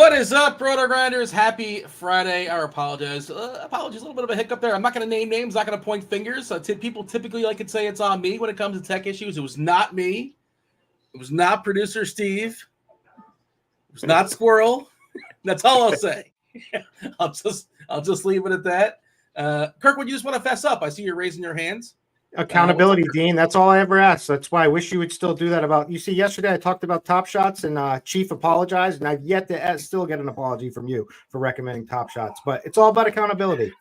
What is up, RotoGrinders? Happy Friday. I apologize. Apologies, a little bit of a hiccup there. I'm not going to name names, not going to point fingers. People typically like to say it's on me when it comes to tech issues. It was not me. It was not producer Steve. It was not Squirrel. That's all I'll say. I'll just leave it at that. Kirkwood, you just want to fess up. I see you're raising your hands. Accountability, Dean. That's all I ever asked. That's why I wish you would still do that. You see, yesterday I talked about Top Shots and Chief apologized, and I've yet to still get an apology from you for recommending Top Shots. But it's all about accountability.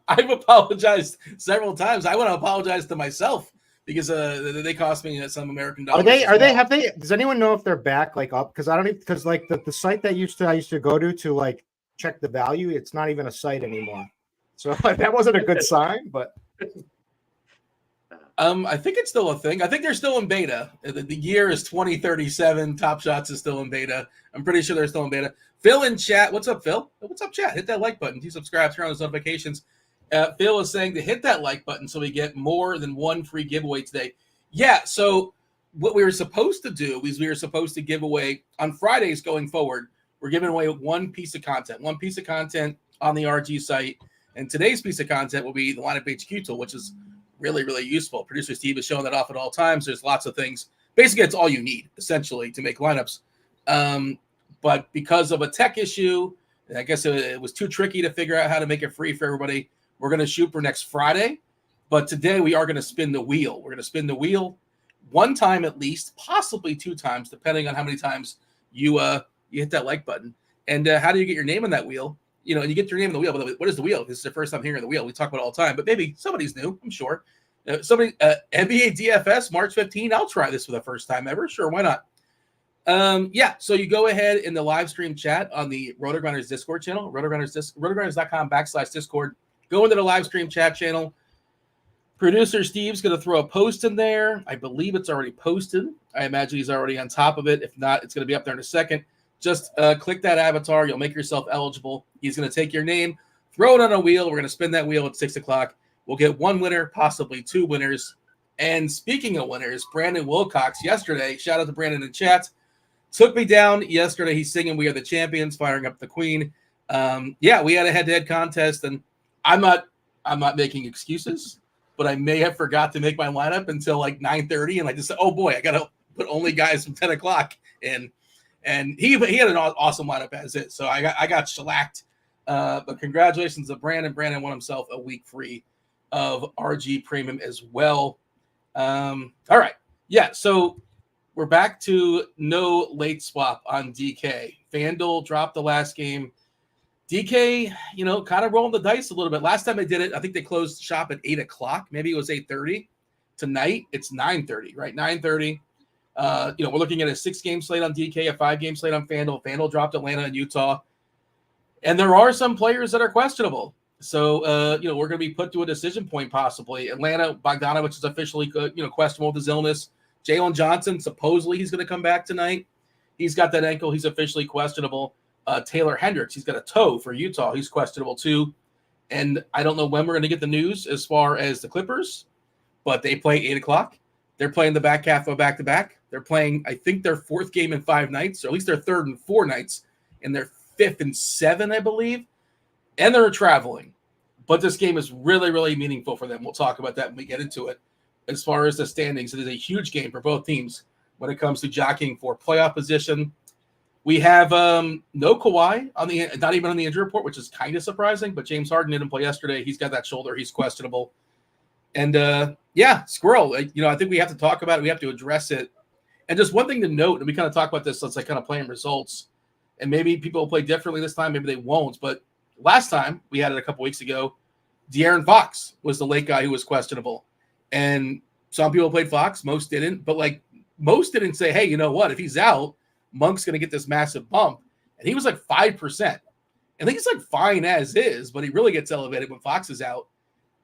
I've apologized several times. I want to apologize to myself because they cost me some American dollars. Does anyone know if they're back up? Because I don't even, because the site that I used to go to check the value, it's not even a site anymore. So that wasn't a good sign, but. I think it's still a thing. I think they're still in beta. The year is 2037. Top Shots is still in beta. I'm pretty sure they're still in beta. Phil in chat. What's up, Phil? What's up, chat? Hit that like button. Do subscribe, turn on those notifications. Phil is saying to hit that like button so we get more than one free giveaway today. Yeah, so what we were supposed to do is we were supposed to give away on Fridays going forward. We're giving away one piece of content on the RG site. And today's piece of content will be the Lineup HQ tool, which is really, really useful. Producer Steve is showing that off at all times. There's lots of things. Basically, it's all you need, essentially, to make lineups. But because of a tech issue, I guess it was too tricky to figure out how to make it free for everybody. We're going to shoot for next Friday. But today, we are going to spin the wheel. We're going to spin the wheel one time at least, possibly two times, depending on how many times you hit that like button. And how do you get your name on that wheel? And you get your name on the wheel. But what is the wheel? This is the first time hearing the wheel. We talk about it all the time, but maybe somebody's new, I'm sure. NBA DFS, March 15. I'll try this for the first time ever. Sure, why not? So you go ahead in the live stream chat on the RotoGrinders Discord channel, rotogrinders.com/Discord. Go into the live stream chat channel. Producer Steve's going to throw a post in there. I believe it's already posted. I imagine he's already on top of it. If not, it's going to be up there in a second. Just click that avatar. You'll make yourself eligible. He's going to take your name, throw it on a wheel. We're going to spin that wheel at 6 o'clock. We'll get one winner, possibly two winners. And speaking of winners, Brandon Wilcox yesterday, shout out to Brandon in chat, took me down yesterday. He's singing "We Are the Champions," firing up the Queen. We had a head-to-head contest, and I'm not making excuses, but I may have forgot to make my lineup until 9:30, and I just said, oh boy, I got to put only guys from 10 o'clock in. And he had an awesome lineup as is. So I got shellacked. But congratulations to Brandon. Brandon won himself a week free of RG Premium as well. All right. Yeah, so we're back to no late swap on DK. FanDuel dropped the last game. DK, kind of rolling the dice a little bit. Last time they did it, I think they closed shop at 8 o'clock. Maybe it was 8:30. Tonight, it's 9:30, right? 9:30. We're looking at a 6-game slate on DK, a 5-game slate on FanDuel. FanDuel dropped Atlanta and Utah. And there are some players that are questionable. So, we're going to be put to a decision point possibly. Atlanta, Bogdanovich is officially, questionable with his illness. Jalen Johnson, supposedly he's going to come back tonight. He's got that ankle. He's officially questionable. Taylor Hendricks, he's got a toe for Utah. He's questionable too. And I don't know when we're going to get the news as far as the Clippers, but they play 8 o'clock. They're playing the back half of back-to-back. They're playing, I think, their 4th game in 5 nights, or at least their 3rd and 4 nights, and their 5th and 7, I believe. And they're traveling. But this game is really, really meaningful for them. We'll talk about that when we get into it. As far as the standings, it is a huge game for both teams when it comes to jockeying for playoff position. We have no Kawhi not even on the injury report, which is kind of surprising, but James Harden didn't play yesterday. He's got that shoulder. He's questionable. And, Squirrel, I think we have to talk about it. We have to address it. And just one thing to note, and we kind of talk about this, let's kind of playing results. And maybe people will play differently this time. Maybe they won't. But last time, we had it a couple weeks ago, De'Aaron Fox was the late guy who was questionable. And some people played Fox. Most didn't. But, most didn't say, hey, you know what? If he's out, Monk's going to get this massive bump. And he was 5%. I think it's fine as is, but he really gets elevated when Fox is out.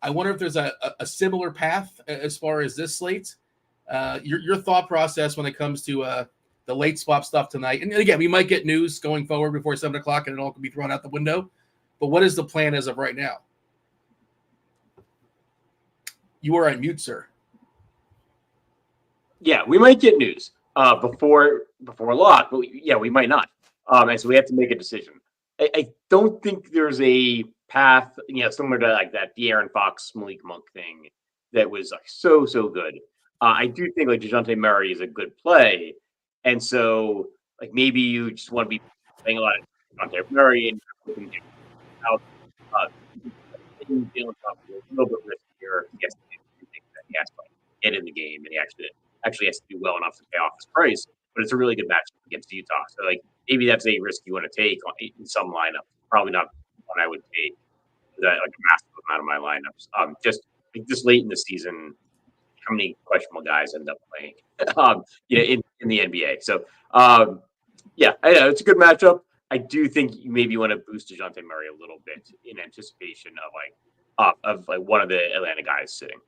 I wonder if there's a similar path as far as this slate. Your thought process when it comes to the late swap stuff tonight. And again, we might get news going forward before 7 o'clock and it all can be thrown out the window. But what is the plan as of right now? You are on mute, sir. Yeah, we might get news before lock, but we might not. And so we have to make a decision. I don't think there's a path, similar to like that De'Aaron Fox, Malik Monk thing that was like so good. I do think like DeJounte Murray is a good play. And so like maybe you just want to be playing a lot of DeJounte Murray and hoping to get out. Jalen Thompson is a little bit riskier. He has to do things that he has to like, get in the game, and he actually has to do well enough to pay off his price. But it's a really good matchup against Utah. So like maybe that's a risk you want to take in some lineups. Probably not one I would take like a massive amount of my lineups. Just like this late in the season, how many questionable guys end up playing? In the NBA. So it's a good matchup. I do think you maybe want to boost DeJounte Murray a little bit in anticipation of one of the Atlanta guys sitting.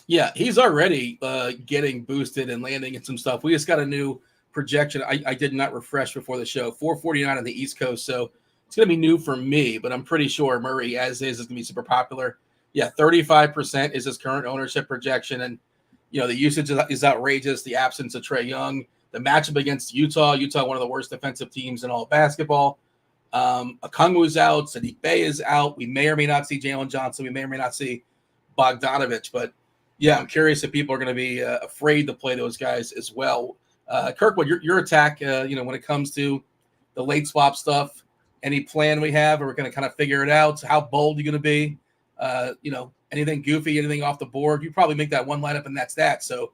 Yeah, he's already getting boosted and landing in some stuff. We just got a new projection. I did not refresh before the show. 449 on the East Coast, so it's going to be new for me, but I'm pretty sure Murray, as is going to be super popular. Yeah, 35% is his current ownership projection, and the usage is outrageous. The absence of Trae Young, the matchup against Utah, one of the worst defensive teams in all of basketball. Okongwu's out, Sadiq Bey is out. We may or may not see Jalen Johnson. We may or may not see Bogdanovich, but yeah, I'm curious if people are going to be afraid to play those guys as well. Kirkwood, your attack, when it comes to the late swap stuff, any plan we have, or we're going to kind of figure it out? How bold are you going to be? Anything goofy, anything off the board? You probably make that one lineup and that's that. So,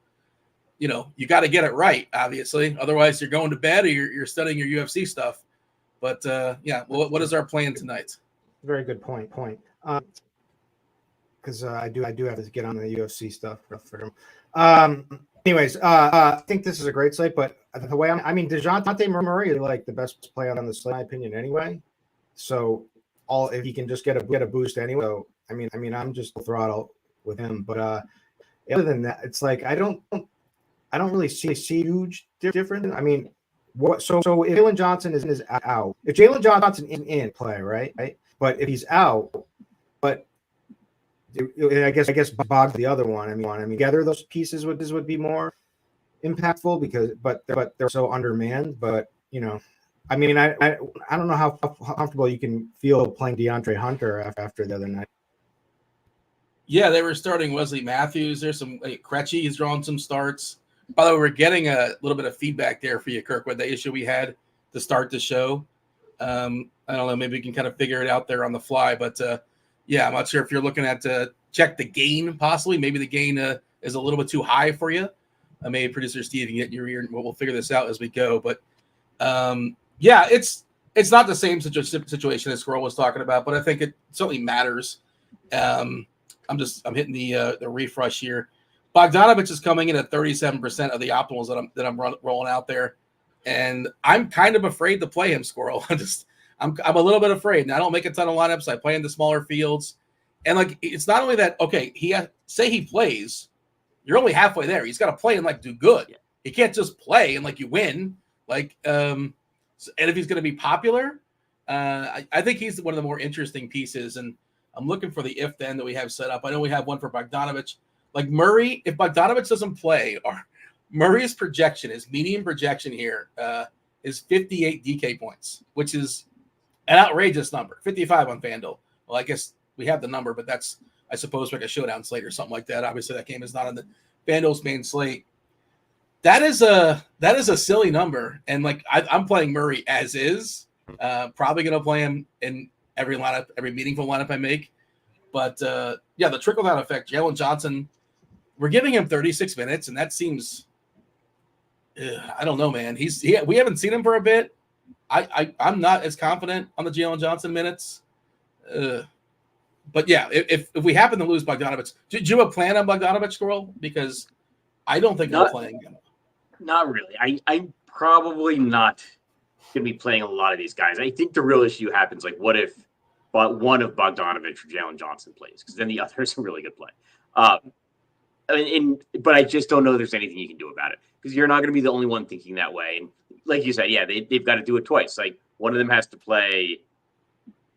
you got to get it right, obviously. Otherwise, you're going to bed or you're studying your UFC stuff. But, what is our plan tonight? Very good point. Because I do have to get on the UFC stuff for him. Anyways, I think this is a great slate, but the way DeJounte Murray is like the best play on the slate, in my opinion, anyway. So if he can just get a boost anyway. So I'm just throttle with him. But other than that, it's like I don't really see huge difference. What? So if Jalen Johnson is out, if Jalen Johnson is in play, right? But if he's out, but I guess Bog's the other one. Together those pieces would be more impactful but they're so undermanned. But I don't know how comfortable you can feel playing DeAndre Hunter after the other night. Yeah, they were starting Wesley Matthews. There's some Krejci. He's drawing some starts. By the way, we're getting a little bit of feedback there for you, Kirk, with the issue we had to start the show. I don't know. Maybe we can kind of figure it out there on the fly. But, I'm not sure if you're looking at check the gain possibly. Maybe the gain is a little bit too high for you. Maybe producer Steve can get in your ear, and we'll figure this out as we go. But, it's not the same situation as Squirrel was talking about, but I think it certainly matters. I'm hitting the refresh here. Bogdanovich is coming in at 37% of the optimals that I'm rolling out there, and I'm kind of afraid to play him, Squirrel. I'm a little bit afraid. Now, I don't make a ton of lineups. I play in the smaller fields, and it's not only that. Okay, say he plays, you're only halfway there. He's got to play and do good. Yeah. He can't just play and you win. And if he's going to be popular, I think he's one of the more interesting pieces. And I'm looking for the if then that we have set up. I know we have one for Bogdanovich. Murray, if Bogdanovich doesn't play, or Murray's projection, his median projection here is 58 DK points, which is an outrageous number. 55 on FanDuel. Well, I guess we have the number, but that's, I suppose, like a showdown slate or something like that. Obviously, that game is not on the FanDuel's main slate. That is a silly number, and I'm playing Murray as is. Probably going to play him in every lineup, every meaningful lineup I make. But the trickle down effect. Jalen Johnson, we're giving him 36 minutes, and that seems. I don't know, man. We haven't seen him for a bit. I'm not as confident on the Jalen Johnson minutes. But yeah, if we happen to lose Bogdanovich, do you have a plan on Bogdanovich, Squirrel? Because I don't think I'm playing him. Not really. I'm probably not going to be playing a lot of these guys. I think the real issue happens what if one of Bogdanovich or Jalen Johnson plays? Because then the other is a really good play. But I just don't know if there's anything you can do about it, because you're not going to be the only one thinking that way. And like you said, they've got to do it twice. One of them has to play,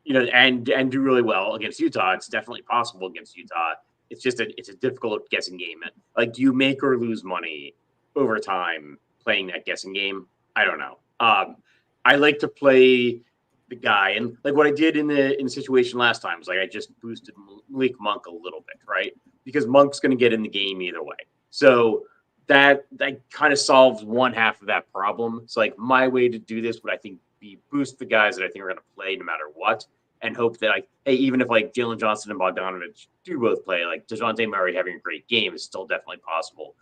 and do really well against Utah. It's definitely possible against Utah. It's just it's a difficult guessing game. Do you make or lose money over time playing that guessing game? I don't know. I like to play the guy, and like what I did in the situation last time was like I just boosted Malik Monk a little bit, right? Because Monk's going to get in the game either way. So that kind of solves one half of that problem. So like my way to do this would I think be boost the guys that I think are going to play no matter what, and hope that even if like Jalen Johnson and Bogdanovich do both play, like DeJounte Murray having a great game is still definitely possible.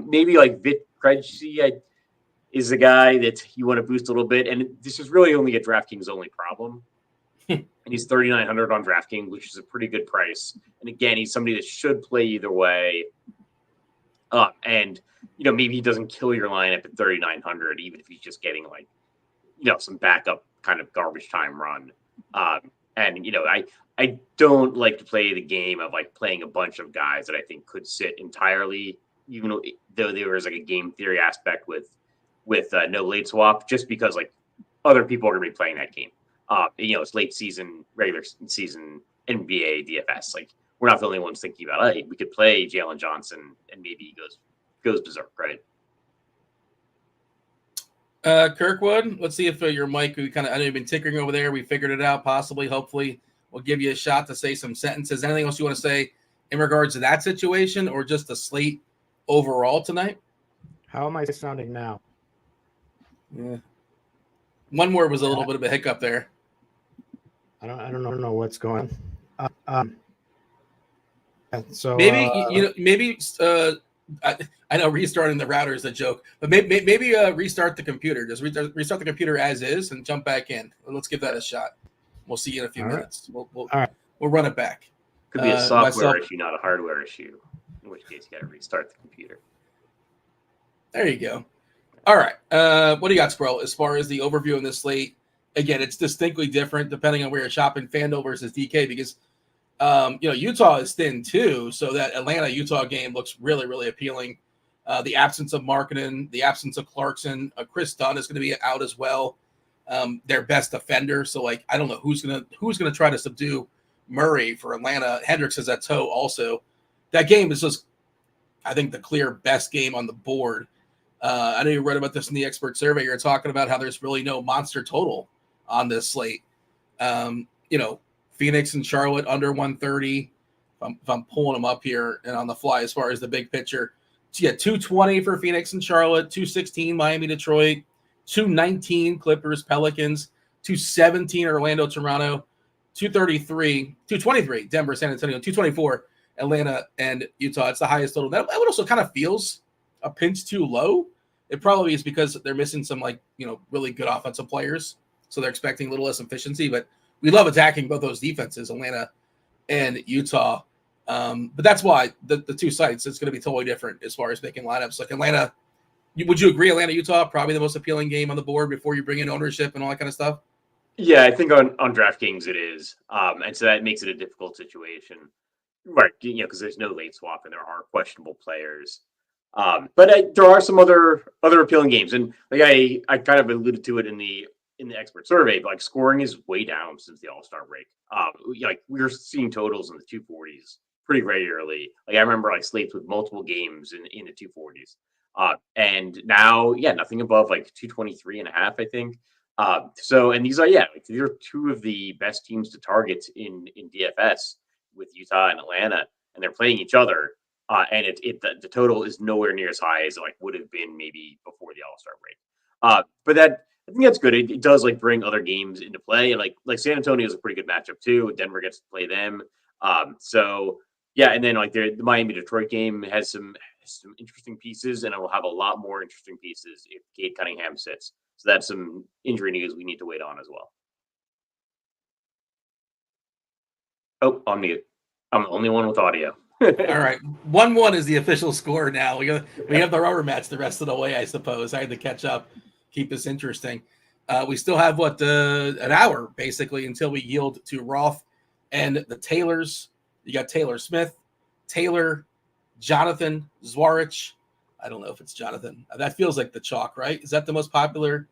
Maybe like Vit Krejci is the guy that you want to boost a little bit, and this is really only a DraftKings only problem. And he's 3,900 on DraftKings, which is a pretty good price. And again, he's somebody that should play either way. And maybe he doesn't kill your lineup at 3,900, even if he's just getting like some backup kind of garbage time run. I don't like to play the game of like playing a bunch of guys that I think could sit entirely, even though there was like a game theory aspect with no late swap, just because like other people are going to be playing that game. It's late season, regular season NBA DFS. Like we're not the only ones thinking about, hey, we could play Jalen Johnson and maybe he goes berserk, right? Kirkwood, let's see if your mic, I know you've been tinkering over there. We figured it out, possibly, hopefully. We'll give you a shot to say some sentences. Anything else you want to say in regards to that situation or just the slate overall tonight? How am I sounding now? Yeah. One word was a little bit of a hiccup there. I don't know what's going on. So maybe I know restarting the router is a joke, but maybe restart the computer. Just restart the computer as is and jump back in. Let's give that a shot. We'll see you in a few minutes. We'll run it back. Could be a software issue, not a hardware issue. In which case, you got to restart the computer. There you go. All right. What do you got, Squirrel? As far as the overview in this slate, again, it's distinctly different depending on where you're shopping. FanDuel versus DK because Utah is thin too, so that Atlanta-Utah game looks really, really appealing. The absence of Markkanen, the absence of Clarkson, Chris Dunn is going to be out as well. Their best defender, so like I don't know who's gonna try to subdue Murray for Atlanta. Hendricks has that toe also. That game is just, I think, the clear best game on the board. I know you read about this in the expert survey. You're talking about how there's really no monster total on this slate. Phoenix and Charlotte under 130. If I'm pulling them up here and on the fly as far as the big picture. So 220 for Phoenix and Charlotte, 216 Miami, Detroit, 219 Clippers, Pelicans, 217 Orlando, Toronto, 223 Denver, San Antonio, 224 Atlanta and Utah. It's the highest total. That also kind of feels a pinch too low. It probably is because they're missing some really good offensive players. So they're expecting a little less efficiency, but we love attacking both those defenses, Atlanta and Utah. But that's why the two sites, it's going to be totally different as far as making lineups. Like Atlanta, would you agree Atlanta, Utah, probably the most appealing game on the board before you bring in ownership and all that kind of stuff? Yeah, I think on DraftKings it is. And so that makes it a difficult situation. Right, because there's no late swap and there are questionable players. But there are some other appealing games. And like I kind of alluded to it in the expert survey, but like scoring is way down since the All-Star break. We're seeing totals in the 240s pretty regularly. Like I remember like slates with multiple games in the 240s. And now, nothing above like 223.5, I think. And these are two of the best teams to target in DFS with Utah and Atlanta, and they're playing each other. And the total is nowhere near as high as it would have been maybe before the All-Star break. But I think that's good. It does bring other games into play, and like San Antonio is a pretty good matchup too. Denver gets to play them. And then the Miami Detroit game has some interesting pieces, and it will have a lot more interesting pieces if Cade Cunningham sits. So that's some injury news we need to wait on as well. Oh, on mute. I'm the only one with audio. All right, 1-1 is the official score now. We have the rubber match the rest of the way, I suppose. I had to catch up, keep this interesting. We still have an hour basically until we yield to Roth and the Taylors. You got Taylor Smith, Taylor, Jonathan, Zwarych. I don't know if it's Jonathan. That feels like the chalk, right? Is that the most popular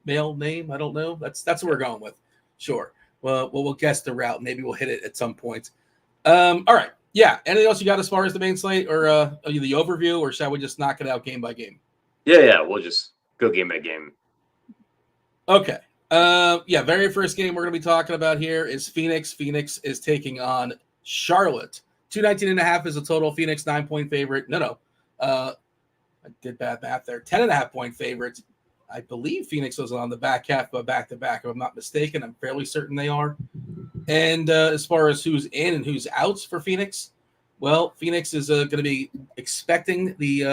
male name? I don't know. That's what we're going with. Sure. Well, we'll guess the route. Maybe we'll hit it at some point. All right. Yeah. Anything else you got as far as the main slate or the overview, or shall we just knock it out game by game? Yeah. We'll just go game by game. Okay. Very first game we're going to be talking about here is Phoenix. Phoenix is taking on Charlotte. 219.5 is a total. Phoenix 9-point favorite. No. I did bad math there. 10.5-point favorite. I believe Phoenix was on the back half of a back-to-back, if I'm not mistaken. I'm fairly certain they are. And as far as who's in and who's out for Phoenix, well, Phoenix is going to be expecting the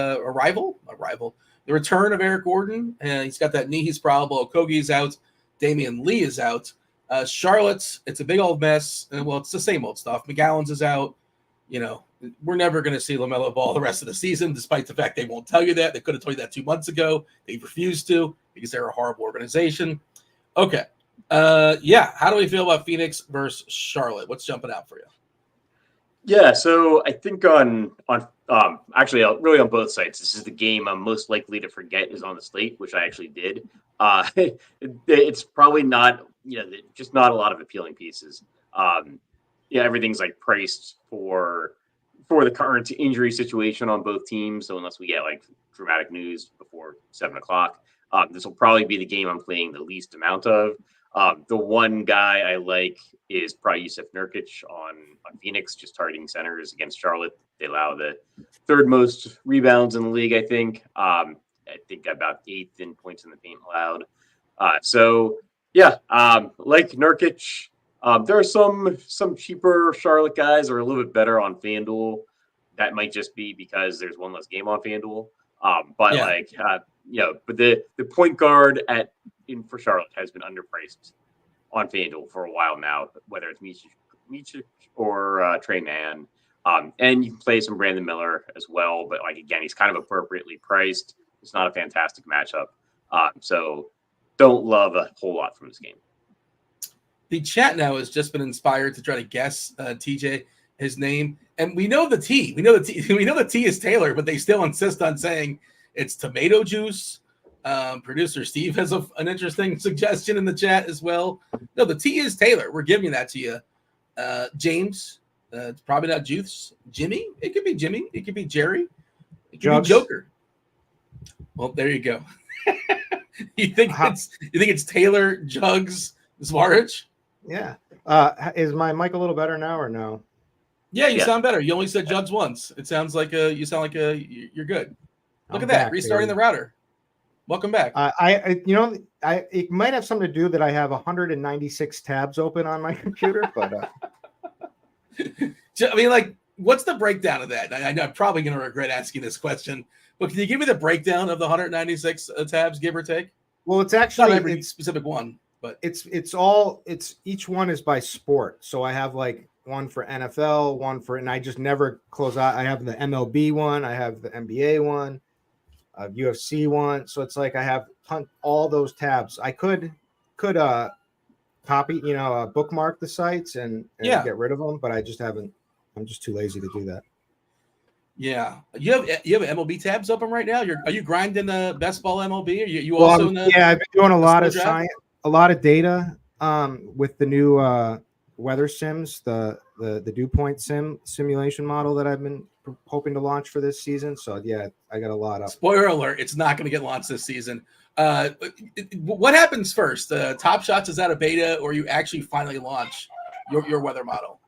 the return of Eric Gordon. He's got that knee. He's probable. Okogie's out. Damian Lee is out. Charlotte, it's a big old mess. Well, it's the same old stuff. McGowan's is out. We're never going to see LaMelo Ball the rest of the season, despite the fact they won't tell you that. They could have told you that 2 months ago. They refused to because they're a horrible organization. Okay. How do we feel about Phoenix versus Charlotte? What's jumping out for you? Yeah, so I think actually really on both sites, this is the game I'm most likely to forget is on the slate, which I actually did. It's probably not, just not a lot of appealing pieces. Everything's like priced for the current injury situation on both teams. So unless we get like dramatic news before 7:00, this will probably be the game I'm playing the least amount of. The one guy I like is probably Yusuf Nurkic on Phoenix, just targeting centers against Charlotte. They allow the third most rebounds in the league, I think. I think about 8th in points in the paint allowed. Like Nurkic. There are some cheaper Charlotte guys are a little bit better on FanDuel. That might just be because there's one less game on FanDuel. But the point guard for Charlotte has been underpriced on FanDuel for a while now, whether it's Micic or Trey Mann. And you can play some Brandon Miller as well, but again, he's kind of appropriately priced. It's not a fantastic matchup. So don't love a whole lot from this game. The chat now has just been inspired to try to guess TJ, his name. And we know the T. We know the T is Taylor, but they still insist on saying it's tomato juice. Producer Steve has an interesting suggestion in the chat as well. No, the T is Taylor. We're giving that to you. James, it's probably not Juice. Jimmy, it could be Jimmy. It could be Jerry. It could be Joker. Well, there you go. You think it's Taylor, Jugs, Zwarych? Yeah. Is my mic a little better now or no? Yeah, you sound better. You only said Jugs once. It sounds like you're good. Look at that. Restarting the router. Welcome back. It might have something to do that I have 196 tabs open on my computer, but I mean, what's the breakdown of that? I'm probably going to regret asking this question, but can you give me the breakdown of the 196 tabs, give or take? Well, it's actually not every specific one, but it's each one is by sport. So I have one for NFL, and I just never close out. I have the MLB one, I have the NBA one. UFC one, so it's I have all those tabs. I could copy, bookmark the sites and get rid of them, but I just haven't. I'm just too lazy to do that. Yeah, you have MLB tabs open right now. Are you grinding the best ball MLB? Are you also in the? Yeah, I've been doing a lot of science, a lot of data. With the new weather sims, the dew point simulation model that I've been hoping to launch for this season. So yeah, I got a lot of. Spoiler alert: it's not going to get launched this season. What happens first? Top Shots is out of beta, or you actually finally launch your weather model?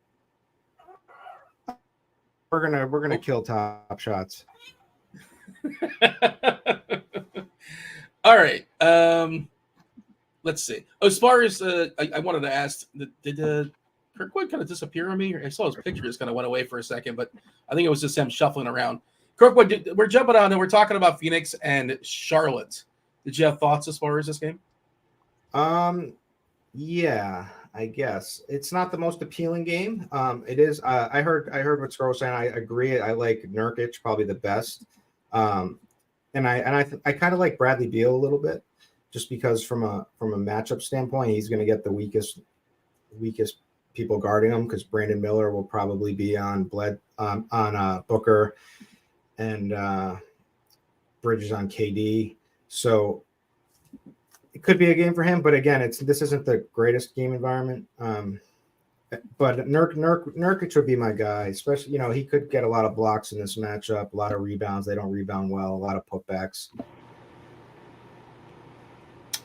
We're gonna kill Top Shots. All right. Let's see. As far as I wanted to ask, did Kirkwood kind of disappear on me? I saw his picture just kind of went away for a second, but I think it was just him shuffling around. Kirkwood, we're jumping on and we're talking about Phoenix and Charlotte. Did you have thoughts as far as this game? Yeah, I guess it's not the most appealing game. It is. I heard what Scroll was saying. I agree. I like Nurkic probably the best. And I kind of like Bradley Beal a little bit, just because from a matchup standpoint, he's going to get the weakest people guarding him, because Brandon Miller will probably be on Booker and Bridges on KD. So it could be a game for him, but again, this isn't the greatest game environment. But Nurkic would be my guy, especially, he could get a lot of blocks in this matchup, a lot of rebounds. They don't rebound well, a lot of putbacks.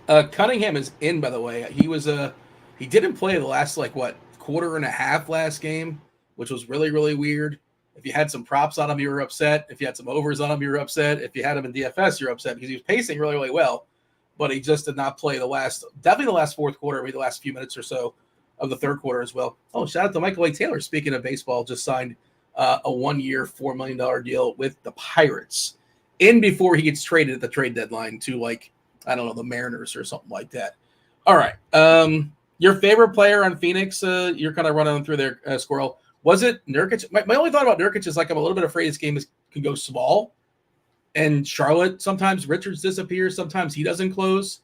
Cunningham is in, by the way. He didn't play the last quarter and a half last game, which was really, really weird. If you had some props on him, you were upset. If you had some overs on him, you were upset. If you had him in DFS, you're upset because he was pacing really, really well, but he just did not play definitely the last fourth quarter, maybe the last few minutes or so of the third quarter as well. Oh, shout out to Michael A. Taylor. Speaking of baseball, just signed a 1-year, $4 million deal with the Pirates in before he gets traded at the trade deadline to I don't know, the Mariners or something like that. All right. Your favorite player on Phoenix, you're kind of running them through there, Squirrel. Was it Nurkic? My only thought about Nurkic is I'm a little bit afraid this game can go small. And Charlotte, sometimes Richards disappears. Sometimes he doesn't close.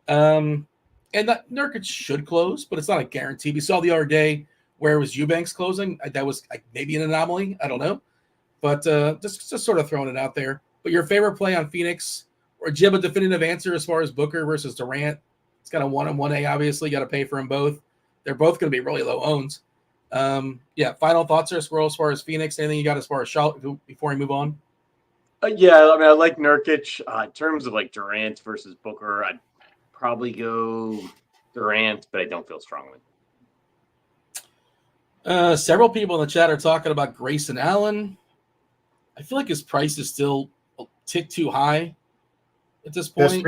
And that Nurkic should close, but it's not a guarantee. We saw the other day where it was Eubanks closing. That was maybe an anomaly. I don't know. But just sort of throwing it out there. But your favorite play on Phoenix, or do you have a definitive answer as far as Booker versus Durant? It's got a 1 and 1A, obviously. You got to pay for them both. They're both going to be really low owns. Final thoughts there, Squirrel, as far as Phoenix. Anything you got as far as Charlotte before we move on? I like Nurkic. In terms of Durant versus Booker, I'd probably go Durant, but I don't feel strongly. Several people in the chat are talking about Grayson Allen. I feel like his price is still a tick too high at this point.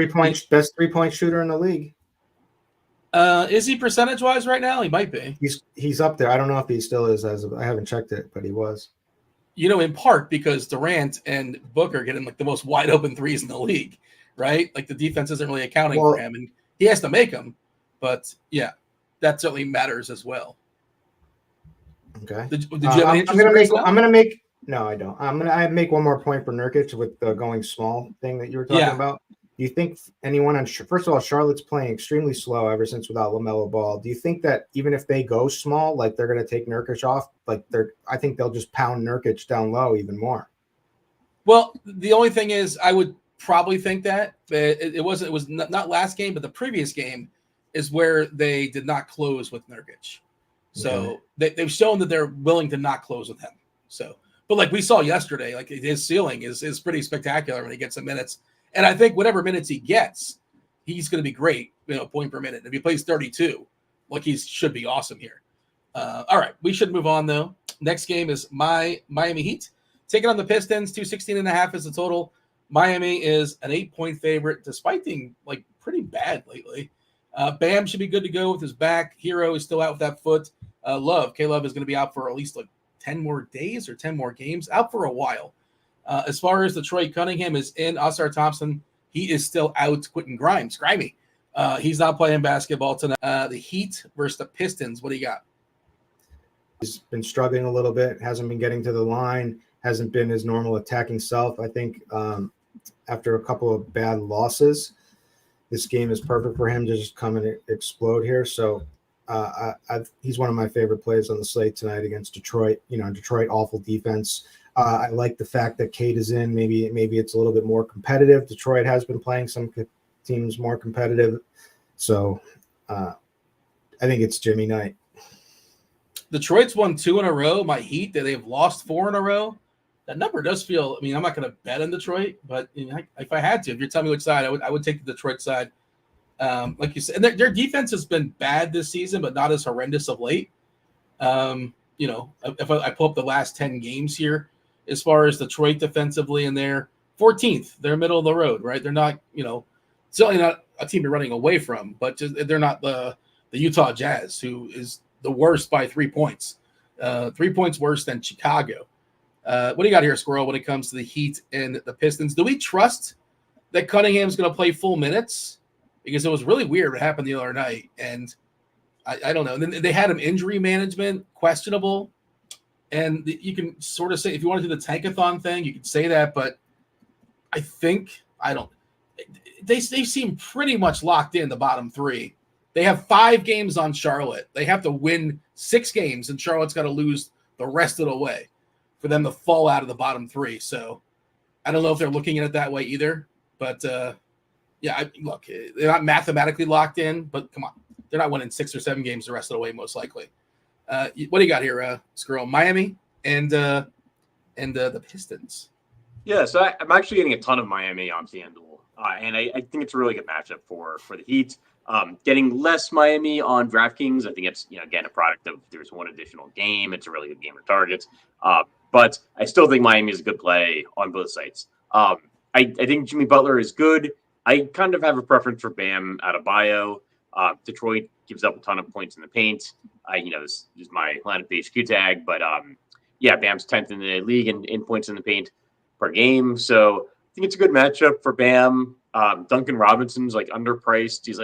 Best three-point shooter in the league. Is he percentage-wise right now? He might be. He's up there. I don't know if he still is. I haven't checked it, but he was. In part because Durant and Booker getting the most wide-open threes in the league, right? The defense isn't really accounting for him, and he has to make them. But, yeah, that certainly matters as well. Okay. Did you have any interest? No, I don't. I make one more point for Nurkic with the going small thing that you were talking about. Do you think anyone first of all, Charlotte's playing extremely slow ever since without LaMelo Ball. Do you think that even if they go small, they're going to take Nurkic off? I think they'll just pound Nurkic down low even more. Well, the only thing is, I would probably think that it was not last game, but the previous game is where they did not close with Nurkic. So they've shown that they're willing to not close with him. So, but we saw yesterday, his ceiling is pretty spectacular when he gets some minutes. And I think whatever minutes he gets, he's going to be great, point per minute. If he plays 32, he should be awesome here. All right, we should move on, though. Next game is Miami Heat. Taking on the Pistons, 216.5 is the total. Miami is an 8-point favorite, despite being, pretty bad lately. Bam should be good to go with his back. Hero is still out with that foot. K-Love is going to be out for at least 10 more days or 10 more games, out for a while. As far as Detroit, Cunningham is in. Oscar Thompson, he is still out. Quentin Grimes, Grimey. He's not playing basketball tonight. The Heat versus the Pistons. What do you got? He's been struggling a little bit. Hasn't been getting to the line. Hasn't been his normal attacking self. I think after a couple of bad losses, this game is perfect for him to just come and explode here. So he's one of my favorite plays on the slate tonight against Detroit. Detroit, awful defense. I like the fact that Cade is in. Maybe it's a little bit more competitive. Detroit has been playing some teams more competitive. So I think it's Jimmy night. Detroit's won 2 in a row. My Heat, they've lost 4 in a row. That number does feel, I'm not going to bet on Detroit, but if I had to, if you're telling me which side, I would take the Detroit side. Like you said, and their defense has been bad this season, but not as horrendous of late. If I pull up the last 10 games here, as far as Detroit defensively, and they're 14th, they're middle of the road, right? They're not, certainly not a team you're running away from, but they're not the Utah Jazz, who is the worst by 3 points, 3 points worse than Chicago. What do you got here, Squirrel, when it comes to the Heat and the Pistons? Do we trust that Cunningham's going to play full minutes? Because it was really weird what happened the other night, and I don't know. And then they had him injury management questionable, and you can sort of say, if you want to do the tankathon thing, you can say that, but they seem pretty much locked in the bottom 3. They have 5 games on Charlotte. They have to win 6 games, and Charlotte's got to lose the rest of the way for them to fall out of the bottom 3. So I don't know if they're looking at it that way either, but look, they're not mathematically locked in, but come on, they're not winning 6 or 7 games the rest of the way, most likely. What do you got here, Squirrel? Miami and the Pistons. Yeah, so I'm actually getting a ton of Miami on FanDuel. And I think it's a really good matchup for the Heat. Getting less Miami on DraftKings, I think it's, again, a product of there's one additional game. It's a really good game for targets. But I still think Miami is a good play on both sites. I think Jimmy Butler is good. I kind of have a preference for Bam Adebayo. Detroit gives up a ton of points in the paint. This is my lineup HQ tag, but Bam's 10th in the league in points in the paint per game. So I think it's a good matchup for Bam. Duncan Robinson's underpriced. He's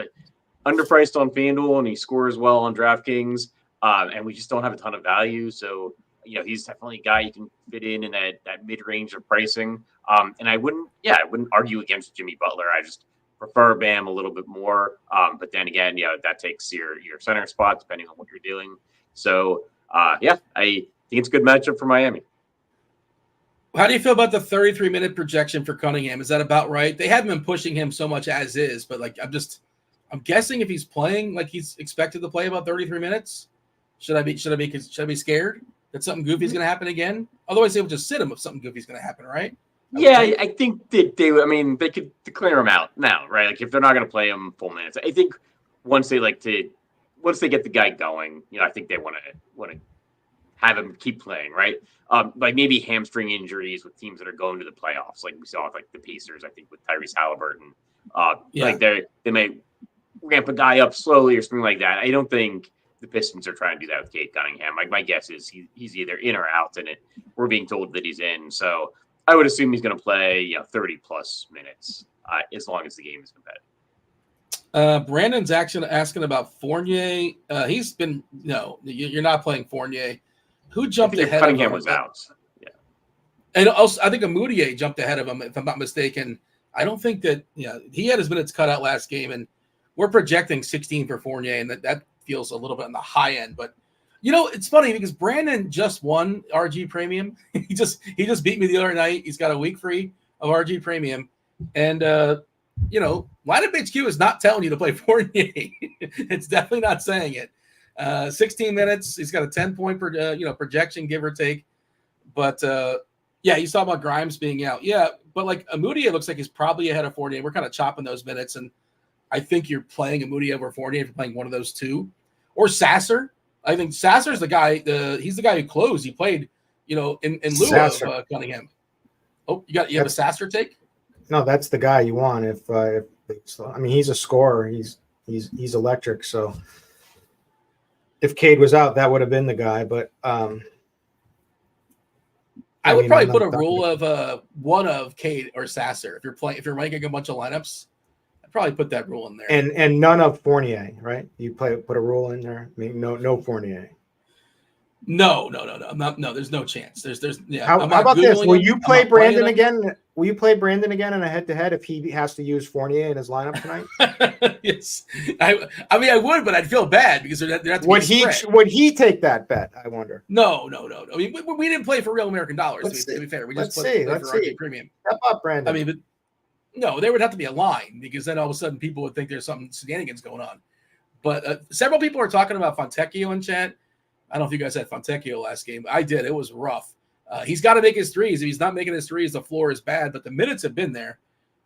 underpriced on FanDuel, and he scores well on DraftKings. And we just don't have a ton of value. So, he's definitely a guy you can fit in that mid-range of pricing. And I wouldn't argue against Jimmy Butler. I just prefer Bam a little bit more. But then again, that takes your center spot depending on what you're doing. So, I think it's a good matchup for Miami. How do you feel about the 33-minute projection for Cunningham? Is that about right? They haven't been pushing him so much as is, but I'm guessing if he's playing like he's expected to play about 33 minutes, should I be scared that something goofy is going to happen again? Otherwise, they would just sit him if something goofy is going to happen, right? I think that they could declare him out now, right? Like if they're not going to play him full minutes, I think once they get the guy going, I think they want to have him keep playing, right? Maybe hamstring injuries with teams that are going to the playoffs, like we saw with the Pacers, I think with Tyrese Halliburton. They may ramp a guy up slowly or something like that. I don't think the Pistons are trying to do that with Cade Cunningham. My guess is he's either in or out, and we're being told that he's in. So I would assume he's going to play 30 plus minutes as long as the game is competitive. Brandon's asking about Fournier. He's been you're not playing Fournier. Who jumped ahead of him? Cunningham was out. Yeah. And also, I think Amudier jumped ahead of him, if I'm not mistaken. I don't think that he had his minutes cut out last game, and we're projecting 16 for Fournier, and that feels a little bit on the high end. But it's funny because Brandon just won RG Premium. he just beat me the other night. He's got a week free of RG Premium, and lineup HQ is not telling you to play Fournier. It's definitely not saying it. 16 minutes. He's got a 10-point projection, give or take. But he's talking about Grimes being out. Yeah, but Amudia looks like he's probably ahead of Fournier. We're kind of chopping those minutes, and I think you're playing Amudia over Fournier if you're playing one of those two. Or Sasser. I think Sasser's the guy. He's the guy who closed. He played, in lieu of Cunningham. Oh, you have a Sasser take? No, that's the guy you want. He's a scorer. He's electric. So if Cade was out, that would have been the guy. But I would probably put a rule of one of Cade or Sasser if you're ranking a bunch of lineups. I'd probably put that rule in there. And none of Fournier, right? You put a rule in there. No Fournier. No. There's no chance. How about this? Will you play Brandon again? Will you play Brandon again in a head-to-head if he has to use Fournier in his lineup tonight? Yes. I would, but I'd feel bad because would he take that bet? I wonder. No. I mean, we didn't play for real American dollars. To be fair, we just played for RG Premium. How about Brandon? but no, there would have to be a line because then all of a sudden people would think there's something shenanigans going on. But several people are talking about Fontecchio in chat. I don't know if you guys had Fontecchio last game. I did. It was rough. He's got to make his threes. If he's not making his threes, the floor is bad. But the minutes have been there.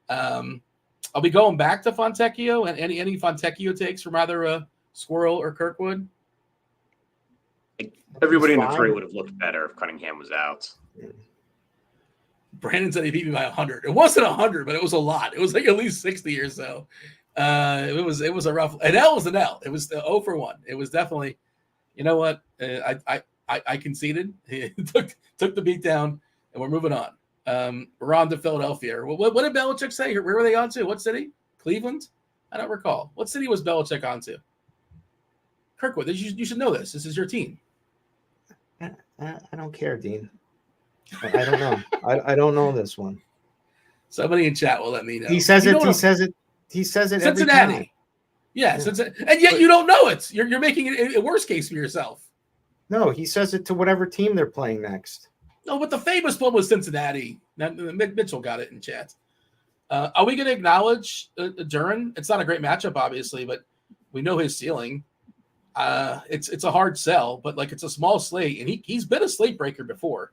I'll be going back to Fontecchio and any Fontecchio takes from either Squirrel or Kirkwood. Everybody in Detroit would have looked better if Cunningham was out. Brandon said he beat me by 100. It wasn't 100, but it was a lot. It was at least 60 or so. It was a rough. An L was an L. It was the 0 for 1. It was definitely. You know what? I conceded. took the beat down, and we're moving on. We're on to Philadelphia. What did Belichick say? Where were they on to? What city? Cleveland? I don't recall. What city was Belichick on to? Kirkwood. You should know this. This is your team. I don't care, Dean. I don't know. I don't know this one. Somebody in chat will let me know. He says it. He says it every time. Yeah. And yet you don't know it. You're making it a worse case for yourself. No, he says it to whatever team they're playing next. No, but the famous one was Cincinnati. Mitchell got it in chat. Are we going to acknowledge Duran? It's not a great matchup, obviously, but we know his ceiling. It's a hard sell, but it's a small slate, and he's been a slate breaker before.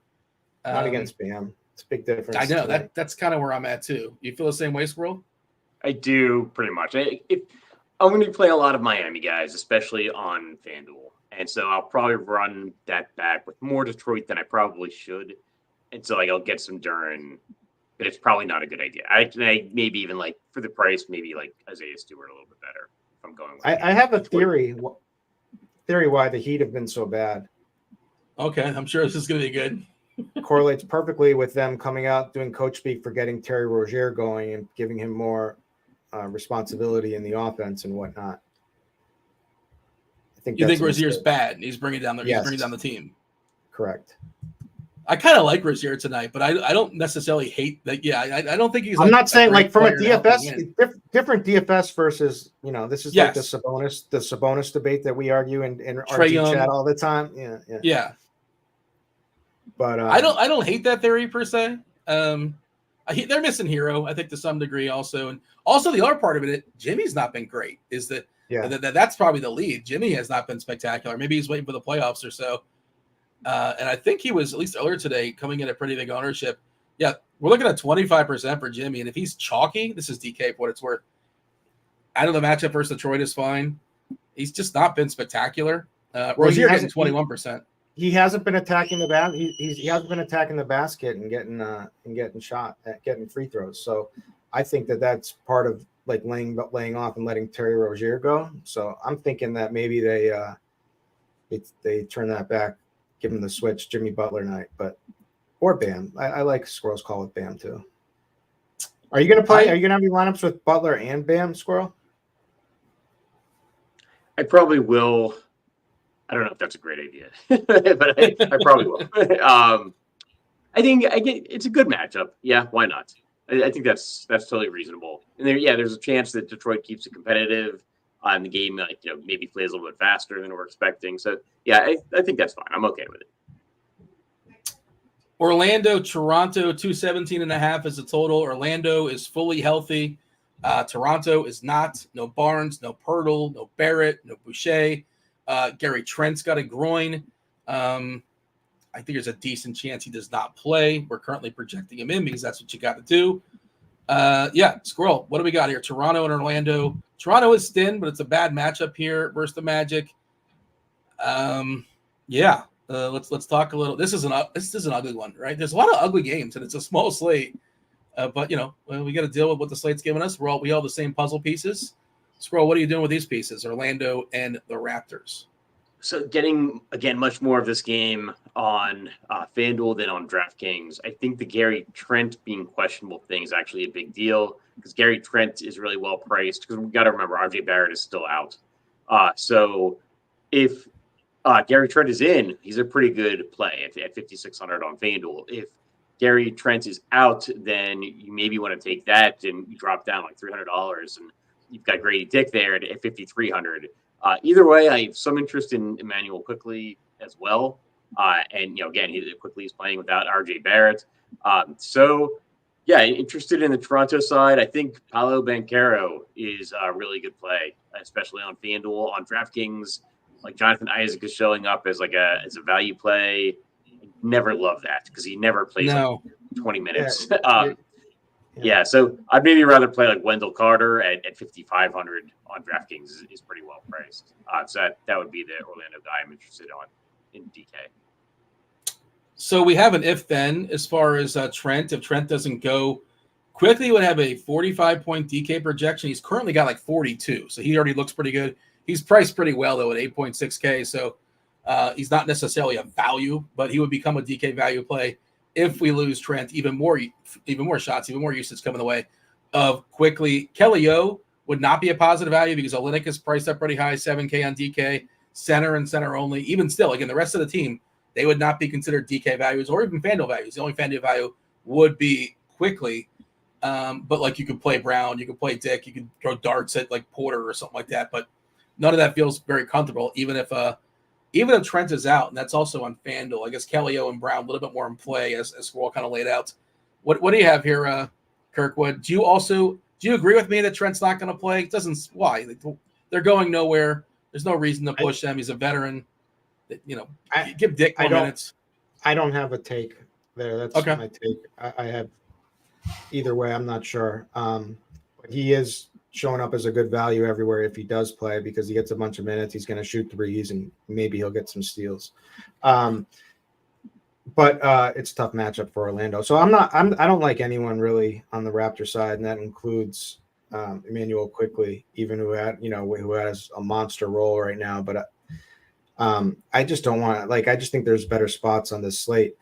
Not against Bam. It's a big difference. I know that's kind of where I'm at too. You feel the same way, Squirrel? I do pretty much. If I'm going to play a lot of Miami guys, especially on FanDuel, and so I'll probably run that back with more Detroit than I probably should, and so like I'll get some Duren, but it's probably not a good idea. I maybe even like for the price, maybe like Isaiah Stewart a little bit better. If I'm going. I have a theory why the Heat have been so bad. Okay, I'm sure this is going to be good. Correlates perfectly with them coming out doing coach speak for getting Terry Rozier going and giving him more responsibility in the offense and whatnot. I think you think Rozier's bad and he's bringing down he's bringing down the team. Correct. I kind of like Rozier tonight, but I don't necessarily hate that. Yeah, I don't think he's. I'm not saying like from a DFS, different DFS versus this is like the Sabonis debate that we argue in RG chat all the time. Yeah. But I don't hate that theory per se. They're missing Hero, I think, to some degree also, and also the other part of it, Jimmy's not been great. That's probably the lead. Jimmy has not been spectacular. Maybe he's waiting for the playoffs or so. And I think he was, at least earlier today, coming in at pretty big ownership. Yeah, we're looking at 25% for Jimmy. And if he's chalky, this is DK for what it's worth. I know the matchup versus Detroit is fine. He's just not been spectacular. Rozier getting 21%. He hasn't been attacking the basket. He hasn't been attacking the basket and getting free throws. So I think that's part of like laying off and letting Terry Rozier go. So I'm thinking that maybe they turn that back, give him the switch, Jimmy Butler night, or Bam. I like Squirrel's call with Bam too. Are you gonna play? Are you gonna have your lineups with Butler and Bam, Squirrel? I probably will. I don't know if that's a great idea, but I probably will. I think it's a good matchup. Yeah, why not? I think that's totally reasonable. And there's a chance that Detroit keeps it competitive on the game. Maybe plays a little bit faster than we're expecting. So I think that's fine. I'm okay with it. Orlando, Toronto, 217.5 is the total. Orlando is fully healthy. Toronto is not. No Barnes, no Pirtle, no Barrett, no Boucher. Gary Trent's got a groin. I think there's a decent chance he does not play. We're currently projecting him in because that's what you got to do. Squirrel, what do we got here? Toronto and Orlando. Toronto is thin, but it's a bad matchup here versus the Magic. Let's talk a little. This is an ugly one, right? There's a lot of ugly games, and it's a small slate. But we got to deal with what the slate's giving us. We all the same puzzle pieces. Squirrel, what are you doing with these pieces? Orlando and the Raptors. So getting, again, much more of this game on FanDuel than on DraftKings. I think the Gary Trent being questionable thing is actually a big deal because Gary Trent is really well priced because we've got to remember RJ Barrett is still out. So if Gary Trent is in, he's a pretty good play at 5,600 on FanDuel. If Gary Trent is out, then you maybe want to take that and you drop down like $300 and you've got Grady Dick there at 5,300. Either way, I have some interest in Emmanuel Quickly as well. Again, Quickly is playing without RJ Barrett. Interested in the Toronto side. I think Paolo Banchero is a really good play, especially on FanDuel. On DraftKings, like Jonathan Isaac is showing up as as a value play. I never love that because he never plays 20 minutes. So I'd maybe rather play like Wendell Carter at 5,500 on DraftKings is pretty well priced. So that would be the Orlando guy I'm interested in DK. So we have an if-then as far as Trent. If Trent doesn't go, Quickly would have a 45-point DK projection. He's currently got like 42, so he already looks pretty good. He's priced pretty well, though, at 8.6K, so he's not necessarily a value, but he would become a DK value play. If we lose Trent, even more shots, even more usage coming the way of Quickly. Kelly O would not be a positive value because Olynyk is priced up pretty high, 7K on DK, center and center only. Even still, again, the rest of the team, they would not be considered DK values or even FanDuel values. The only FanDuel value would be Quickly. But like you could play Brown, you could play Dick, you could throw darts at like Porter or something like that. But none of that feels very comfortable, even if Trent is out, and that's also on FanDuel. I guess Kelly O and Brown a little bit more in play as we're all kind of laid out. What do you have here, Kirkwood? Do you agree with me that Trent's not going to play? It doesn't. Why? They're going nowhere. There's no reason to push them. He's a veteran. Give Dick more minutes. I don't have a take there. That's okay. My take. I have either way. I'm not sure. he is showing up as a good value everywhere if he does play because he gets a bunch of minutes. He's going to shoot threes and maybe he'll get some steals. But it's a tough matchup for Orlando. So I don't like anyone really on the Raptor side, and that includes Emmanuel Quickly, even who has a monster role right now. But I just don't want I just think there's better spots on this slate.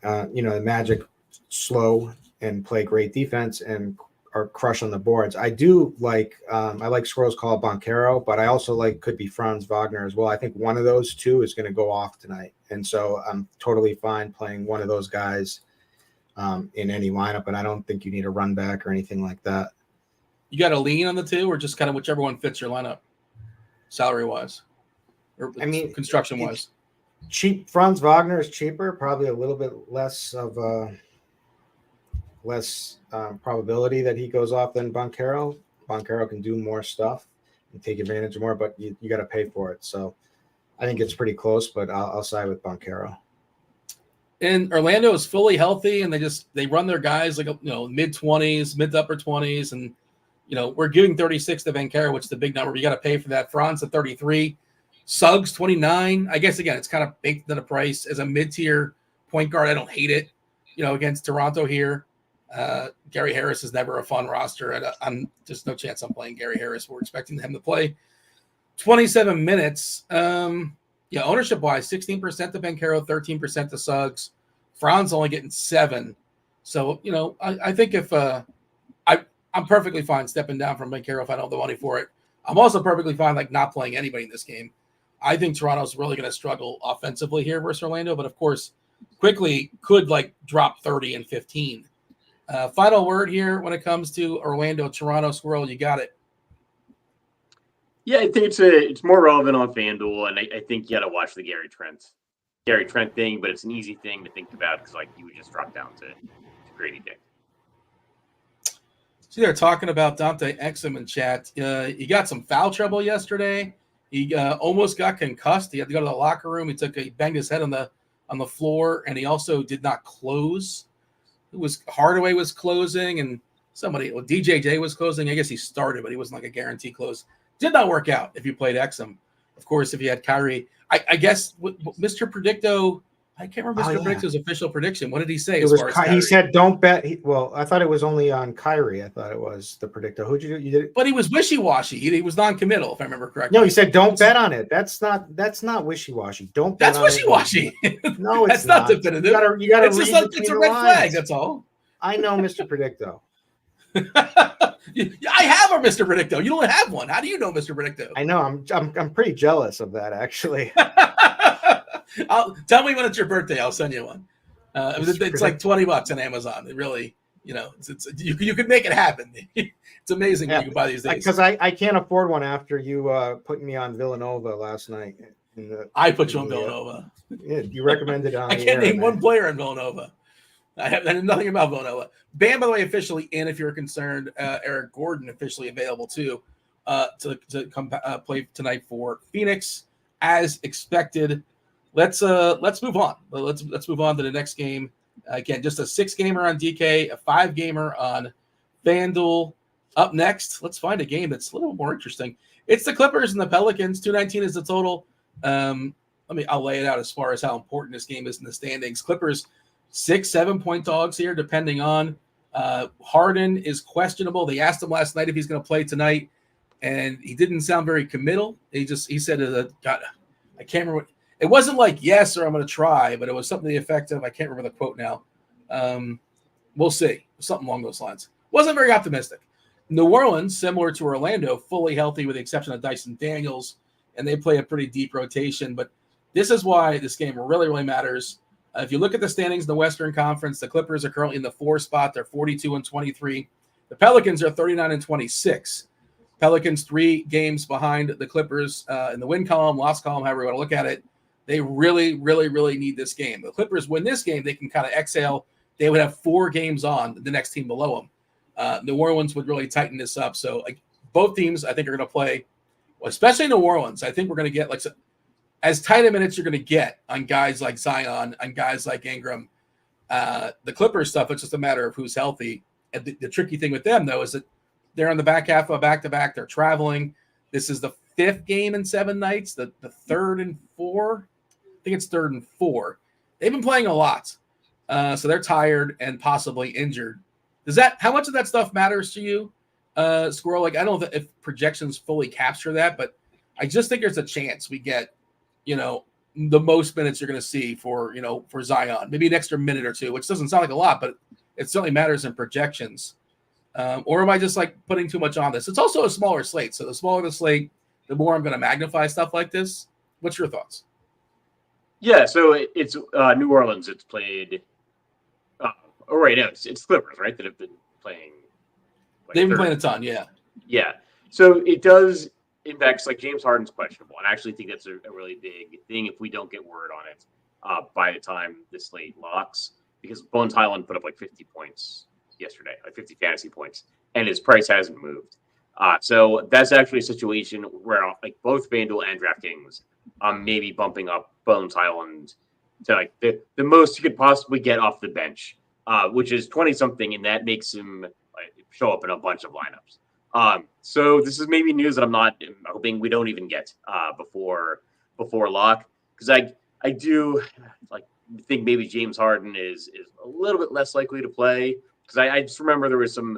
The Magic slow and play great defense and are crush on the boards. I do like I like Squirrels Call Banchero, but I also could be Franz Wagner as well. I think one of those two is going to go off tonight. And so I'm totally fine playing one of those guys in any lineup, and I don't think you need a run back or anything like that. You got a lean on the two, or just kind of whichever one fits your lineup, salary wise, or construction wise? Cheap. Franz Wagner is cheaper, probably a little bit less of probability that he goes off than Banchero. Banchero can do more stuff and take advantage of more, but you got to pay for it. So I think it's pretty close, but I'll side with Banchero. And Orlando is fully healthy, and they run their guys mid-20s, mid to upper 20s, and we're giving 36 to Banchero, which is the big number. You got to pay for that. Franz at 33, Suggs 29. I guess again it's kind of baked into the price as a mid-tier point guard. I don't hate it, against Toronto here. Gary Harris is never a fun roster, and I'm just no chance I'm playing Gary Harris. We're expecting him to play 27 minutes. Ownership wise, 16% to Banchero, 13% to Suggs. Franz only getting 7. So, I think if I'm perfectly fine stepping down from Banchero if I don't have the money for it. I'm also perfectly fine not playing anybody in this game. I think Toronto's really going to struggle offensively here versus Orlando, but of course, quickly could drop 30 and 15. Final word here when it comes to Orlando, Toronto, Squirrel, you got it. Yeah, I think it's more relevant on FanDuel, and I think you got to watch the Gary Trent thing, but it's an easy thing to think about because you would just drop down to Grady Dick. So they're talking about Dante Exum in chat. He got some foul trouble yesterday. He almost got concussed. He had to go to the locker room. He banged his head on the floor, and he also did not close. Hardaway was closing, and DJJ was closing. I guess he started, but he wasn't a guarantee close. Did not work out if you played Exum. Of course, if you had Kyrie. I guess Mr. Predicto, I can't remember Mr. Predicto's official prediction. What did he say as far as Kyrie? He said don't bet. I thought it was only on Kyrie. I thought it was the Predicto. Who'd you do? You did it? But he was wishy-washy. He was non-committal, if I remember correctly. No, he said don't bet on it. That's not wishy-washy. Don't bet on it. That's wishy-washy. No, that's not definitive. You gotta it's a red flag, that's all. I know Mr. Predicto. I have a Mr. Predicto. You don't have one. How do you know Mr. Predicto? I know. I'm pretty jealous of that, actually. Tell me when it's your birthday. I'll send you one. It's $20 on Amazon. It really, you could make it happen. It's amazing what you can buy these days. Because I can't afford one after you put me on Villanova last night. I put you on Villanova. Yeah, you recommended on. I can't name one player in Villanova. I know nothing about Villanova. Bam, by the way, officially in. If you're concerned, Eric Gordon officially available too to come play tonight for Phoenix as expected. Let's move on. Let's move on to the next game. Again, just a 6-gamer on DK, a 5-gamer on FanDuel. Up next, let's find a game that's a little more interesting. It's the Clippers and the Pelicans. 219 is the total. I'll lay it out as far as how important this game is in the standings. Clippers 6-7 point dogs here, depending on Harden is questionable. They asked him last night if he's going to play tonight, and he didn't sound very committal. He said, God, I can't remember. It wasn't yes or I'm going to try, but it was something to the effect of, I can't remember the quote now. We'll see. Something along those lines. Wasn't very optimistic. New Orleans, similar to Orlando, fully healthy with the exception of Dyson Daniels, and they play a pretty deep rotation. But this is why this game really, really matters. If you look at the standings in the Western Conference, the Clippers are currently in the 4 spot. They're 42-23. The Pelicans are 39-26. Pelicans 3 games behind the Clippers in the win column, loss column, however you want to look at it. They really, really, really need this game. The Clippers win this game, they can kind of exhale. They would have 4 games on the next team below them. New Orleans would really tighten this up. So both teams, I think, are going to play, especially New Orleans. I think we're going to get as tight a minutes you're going to get on guys like Zion, on guys like Ingram. The Clippers stuff, it's just a matter of who's healthy. And the tricky thing with them, though, is that They're on the back half of a back-to-back. They're traveling. This is the 5th game in 7 nights, the 3rd and 4. I think it's 3rd and 4. They've been playing a lot. So they're tired and possibly injured. How much of that stuff matters to you, Squirrel? Like, I don't know if projections fully capture that, but I just think there's a chance we get, the most minutes you're going to see for Zion, maybe an extra minute or two, which doesn't sound like a lot, but it certainly matters in projections. Or am I just like putting too much on this? It's also a smaller slate. So the smaller the slate, the more I'm going to magnify stuff like this. What's your thoughts? Yeah. So it's New Orleans. It's played. Right now it's Clippers, right? That have been playing. They've been playing a ton. Yeah. Yeah. So it does impacts like James Harden's questionable. And I actually think that's a really big thing if we don't get word on it by the time the slate locks, because Bones Highland put up like 50 points yesterday, like 50 fantasy points, and his price hasn't moved. So that's actually a situation where like both FanDuel and DraftKings maybe bumping up Bones Highland to like the most you could possibly get off the bench, which is 20 something, and that makes him show up in a bunch of lineups. So this is maybe news that I'm hoping we don't even get before lock, because I do think maybe James Harden is a little bit less likely to play, because I just remember there was some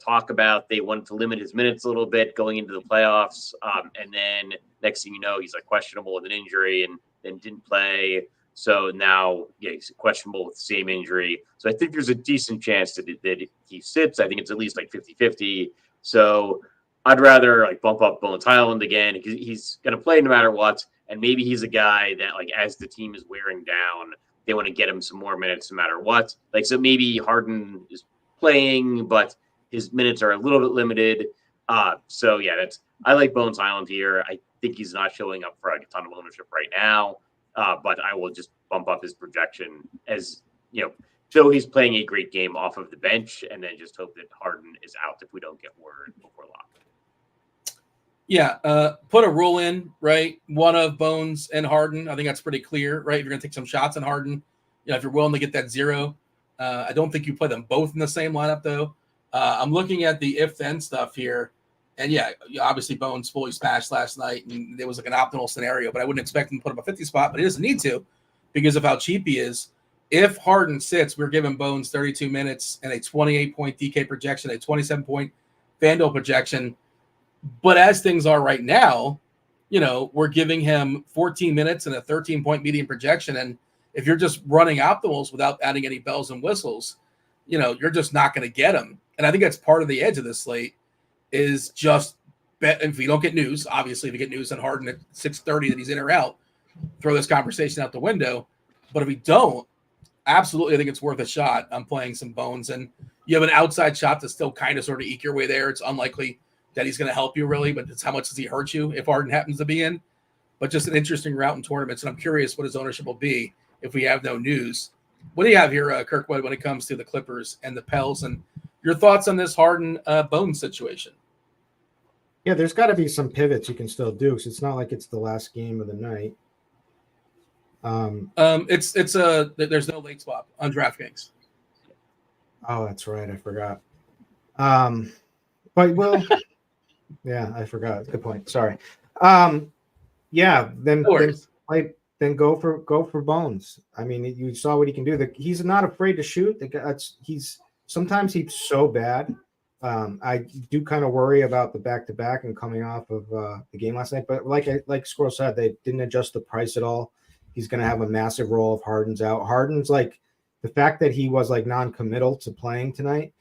talk about they wanted to limit his minutes a little bit going into the playoffs, and then next thing you know he's like questionable with an injury and then didn't play. So now, he's questionable with the same injury. So I think there's a decent chance that he sits. I think it's at least like 50-50. So I'd rather bump up Bones Highland again, because he's going to play no matter what. And maybe he's a guy that as the team is wearing down, they want to get him some more minutes no matter what. So maybe Harden is playing, but his minutes are a little bit limited. So yeah, I like Bones Highland here. I think he's not showing up for a ton of ownership right now. But I will just bump up his projection as, so he's playing a great game off of the bench, and then just hope that Harden is out if we don't get word before lock. Yeah, put a rule in, right? One of Bones and Harden. I think that's pretty clear, right? If you're going to take some shots on Harden, if you're willing to get that 0. I don't think you play them both in the same lineup, though. I'm looking at the if-then stuff here. And yeah, obviously Bones fully smashed last night, and it was like an optimal scenario, but I wouldn't expect him to put up a 50 spot, but he doesn't need to because of how cheap he is. If Harden sits, we're giving Bones 32 minutes and a 28-point DK projection, a 27-point FanDuel projection. But as things are right now, we're giving him 14 minutes and a 13-point median projection. And if you're just running optimals without adding any bells and whistles, you're just not going to get him. And I think that's part of the edge of this slate. Is just bet if we don't get news. Obviously, if we get news on Harden at 6:30 that he's in or out, throw this conversation out the window. But if we don't, absolutely, I think it's worth a shot. I'm playing some Bones, and you have an outside shot to still kind of sort of eke your way there. It's unlikely that he's going to help you really, but it's how much does he hurt you if Harden happens to be in? But just an interesting route in tournaments, and I'm curious what his ownership will be if we have no news. What do you have here, Kirkwood, when it comes to the Clippers and the Pels, and your thoughts on this Harden Bones situation? Yeah, there's got to be some pivots you can still do, because it's not like it's the last game of the night. There's no late swap on DraftKings. Oh, that's right, I forgot. But yeah, I forgot. Good point. Sorry. Yeah, then go for Bones. I mean, you saw what he can do. He's not afraid to shoot. Sometimes he's so bad. I do kind of worry about the back-to-back and coming off of the game last night. But like Squirrel said, they didn't adjust the price at all. He's going to have a massive role if Harden's out. Harden's the fact that he was non-committal to playing tonight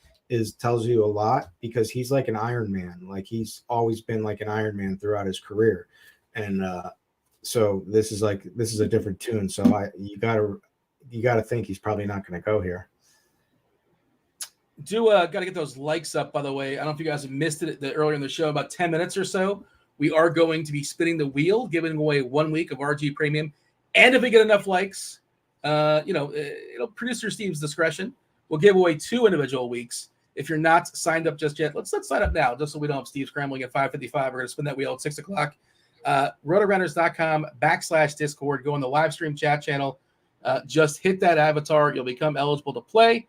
tells you a lot, because he's like an Iron Man. He's always been like an Iron Man throughout his career. And so this is a different tune. So you gotta think he's probably not going to go here. Got to get those likes up, by the way. I don't know if you guys have missed it earlier in the show, about 10 minutes or so. We are going to be spinning the wheel, giving away 1 week of RG Premium. And if we get enough likes, it'll producer Steve's discretion. We'll give away 2 individual weeks. If you're not signed up just yet, let's sign up now, just so we don't have Steve scrambling at 5:55. We're going to spin that wheel at 6 o'clock. RotoGrinders.com/Discord. Go on the live stream chat channel. Just hit that avatar. You'll become eligible to play.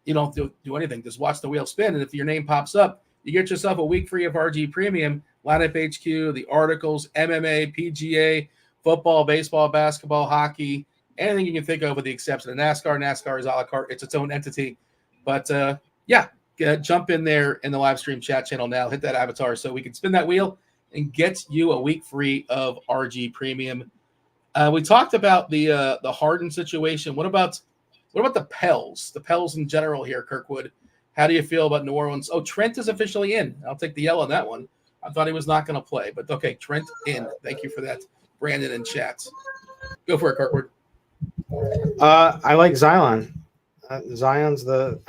You You don't do anything. Just watch the wheel spin. And if your name pops up, you get yourself a week free of RG Premium, Lineup HQ, the articles, MMA, PGA, football, baseball, basketball, hockey, anything you can think of with the exception of NASCAR. NASCAR is a la carte. It's its own entity. But jump in there in the live stream chat channel now. Hit that avatar so we can spin that wheel and get you a week free of RG Premium. We talked about the Harden situation. What about the Pels? The Pels in general here, Kirkwood. How do you feel about New Orleans? Oh, Trent is officially in. I'll take the L on that one. I thought he was not going to play, but okay, Trent in. Thank you for that, Brandon in chat. Go for it, Kirkwood. I like Zion. Zion's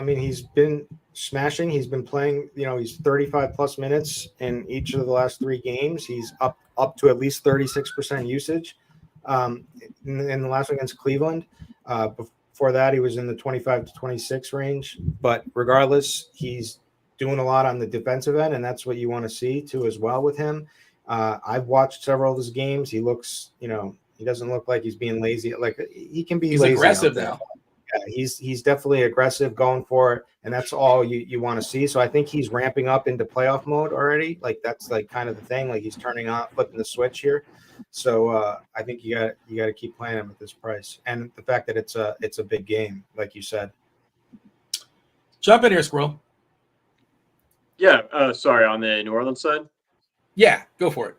he's been smashing. He's been playing, he's 35 plus minutes in each of the last 3 games. He's up to at least 36% usage in the last one against Cleveland. Before that, he was in the 25 to 26 range. But regardless, he's doing a lot on the defensive end, and that's what you want to see too as well with him. I've watched several of his games. He looks, he doesn't look like he's being lazy. Like he can be He's lazy aggressive now. Yeah, he's definitely aggressive, going for it, and that's all you want to see. So I think he's ramping up into playoff mode already. Like that's like kind of the thing. Like he's turning on, flipping the switch here. So I think you got to keep playing him at this price, and the fact that it's a big game, like you said. Jump in here, Squirrel. Yeah, sorry, on the New Orleans side? Yeah, go for it.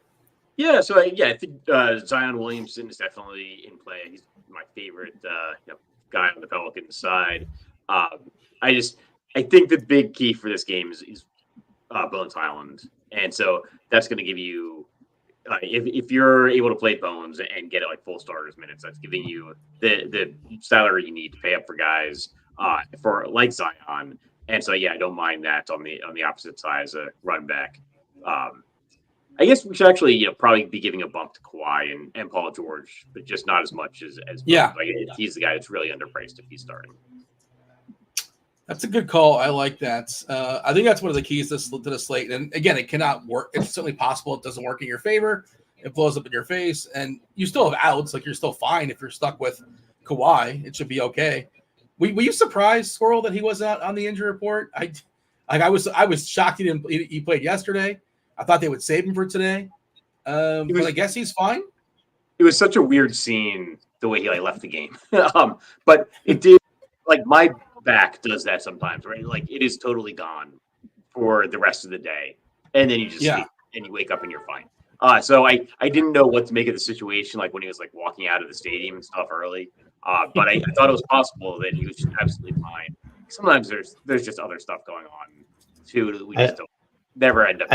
Yeah, so I think Zion Williamson is definitely in play. He's my favorite guy on the Pelicans side. I think the big key for this game is Bones Highland. And so that's going to give you, if you're able to play Bones and get like full starters minutes, that's giving you the salary you need to pay up for guys for like Zion. And so, I don't mind that on the opposite side as a run back. I guess we should actually, probably be giving a bump to Kawhi and Paul George, but just not as much as yeah. Like, he's the guy that's really underpriced if he's starting. That's a good call. I like that. I think that's one of the keys to the slate. And again, it cannot work. It's certainly possible it doesn't work in your favor. It blows up in your face, and you still have outs. Like you're still fine if you're stuck with Kawhi. It should be okay. Were you surprised, Squirrel, that he was not on the injury report? I was shocked he played yesterday. I thought they would save him for today. But I guess he's fine. It was such a weird scene the way he left the game. But it did, my back does that sometimes, right? Like it is totally gone for the rest of the day, and then you just sleep and you wake up and you're fine. So I didn't know what to make of the situation, like when he was walking out of the stadium and stuff early. But I thought it was possible that he was just absolutely fine. Sometimes there's just other stuff going on too that we just don't never end up.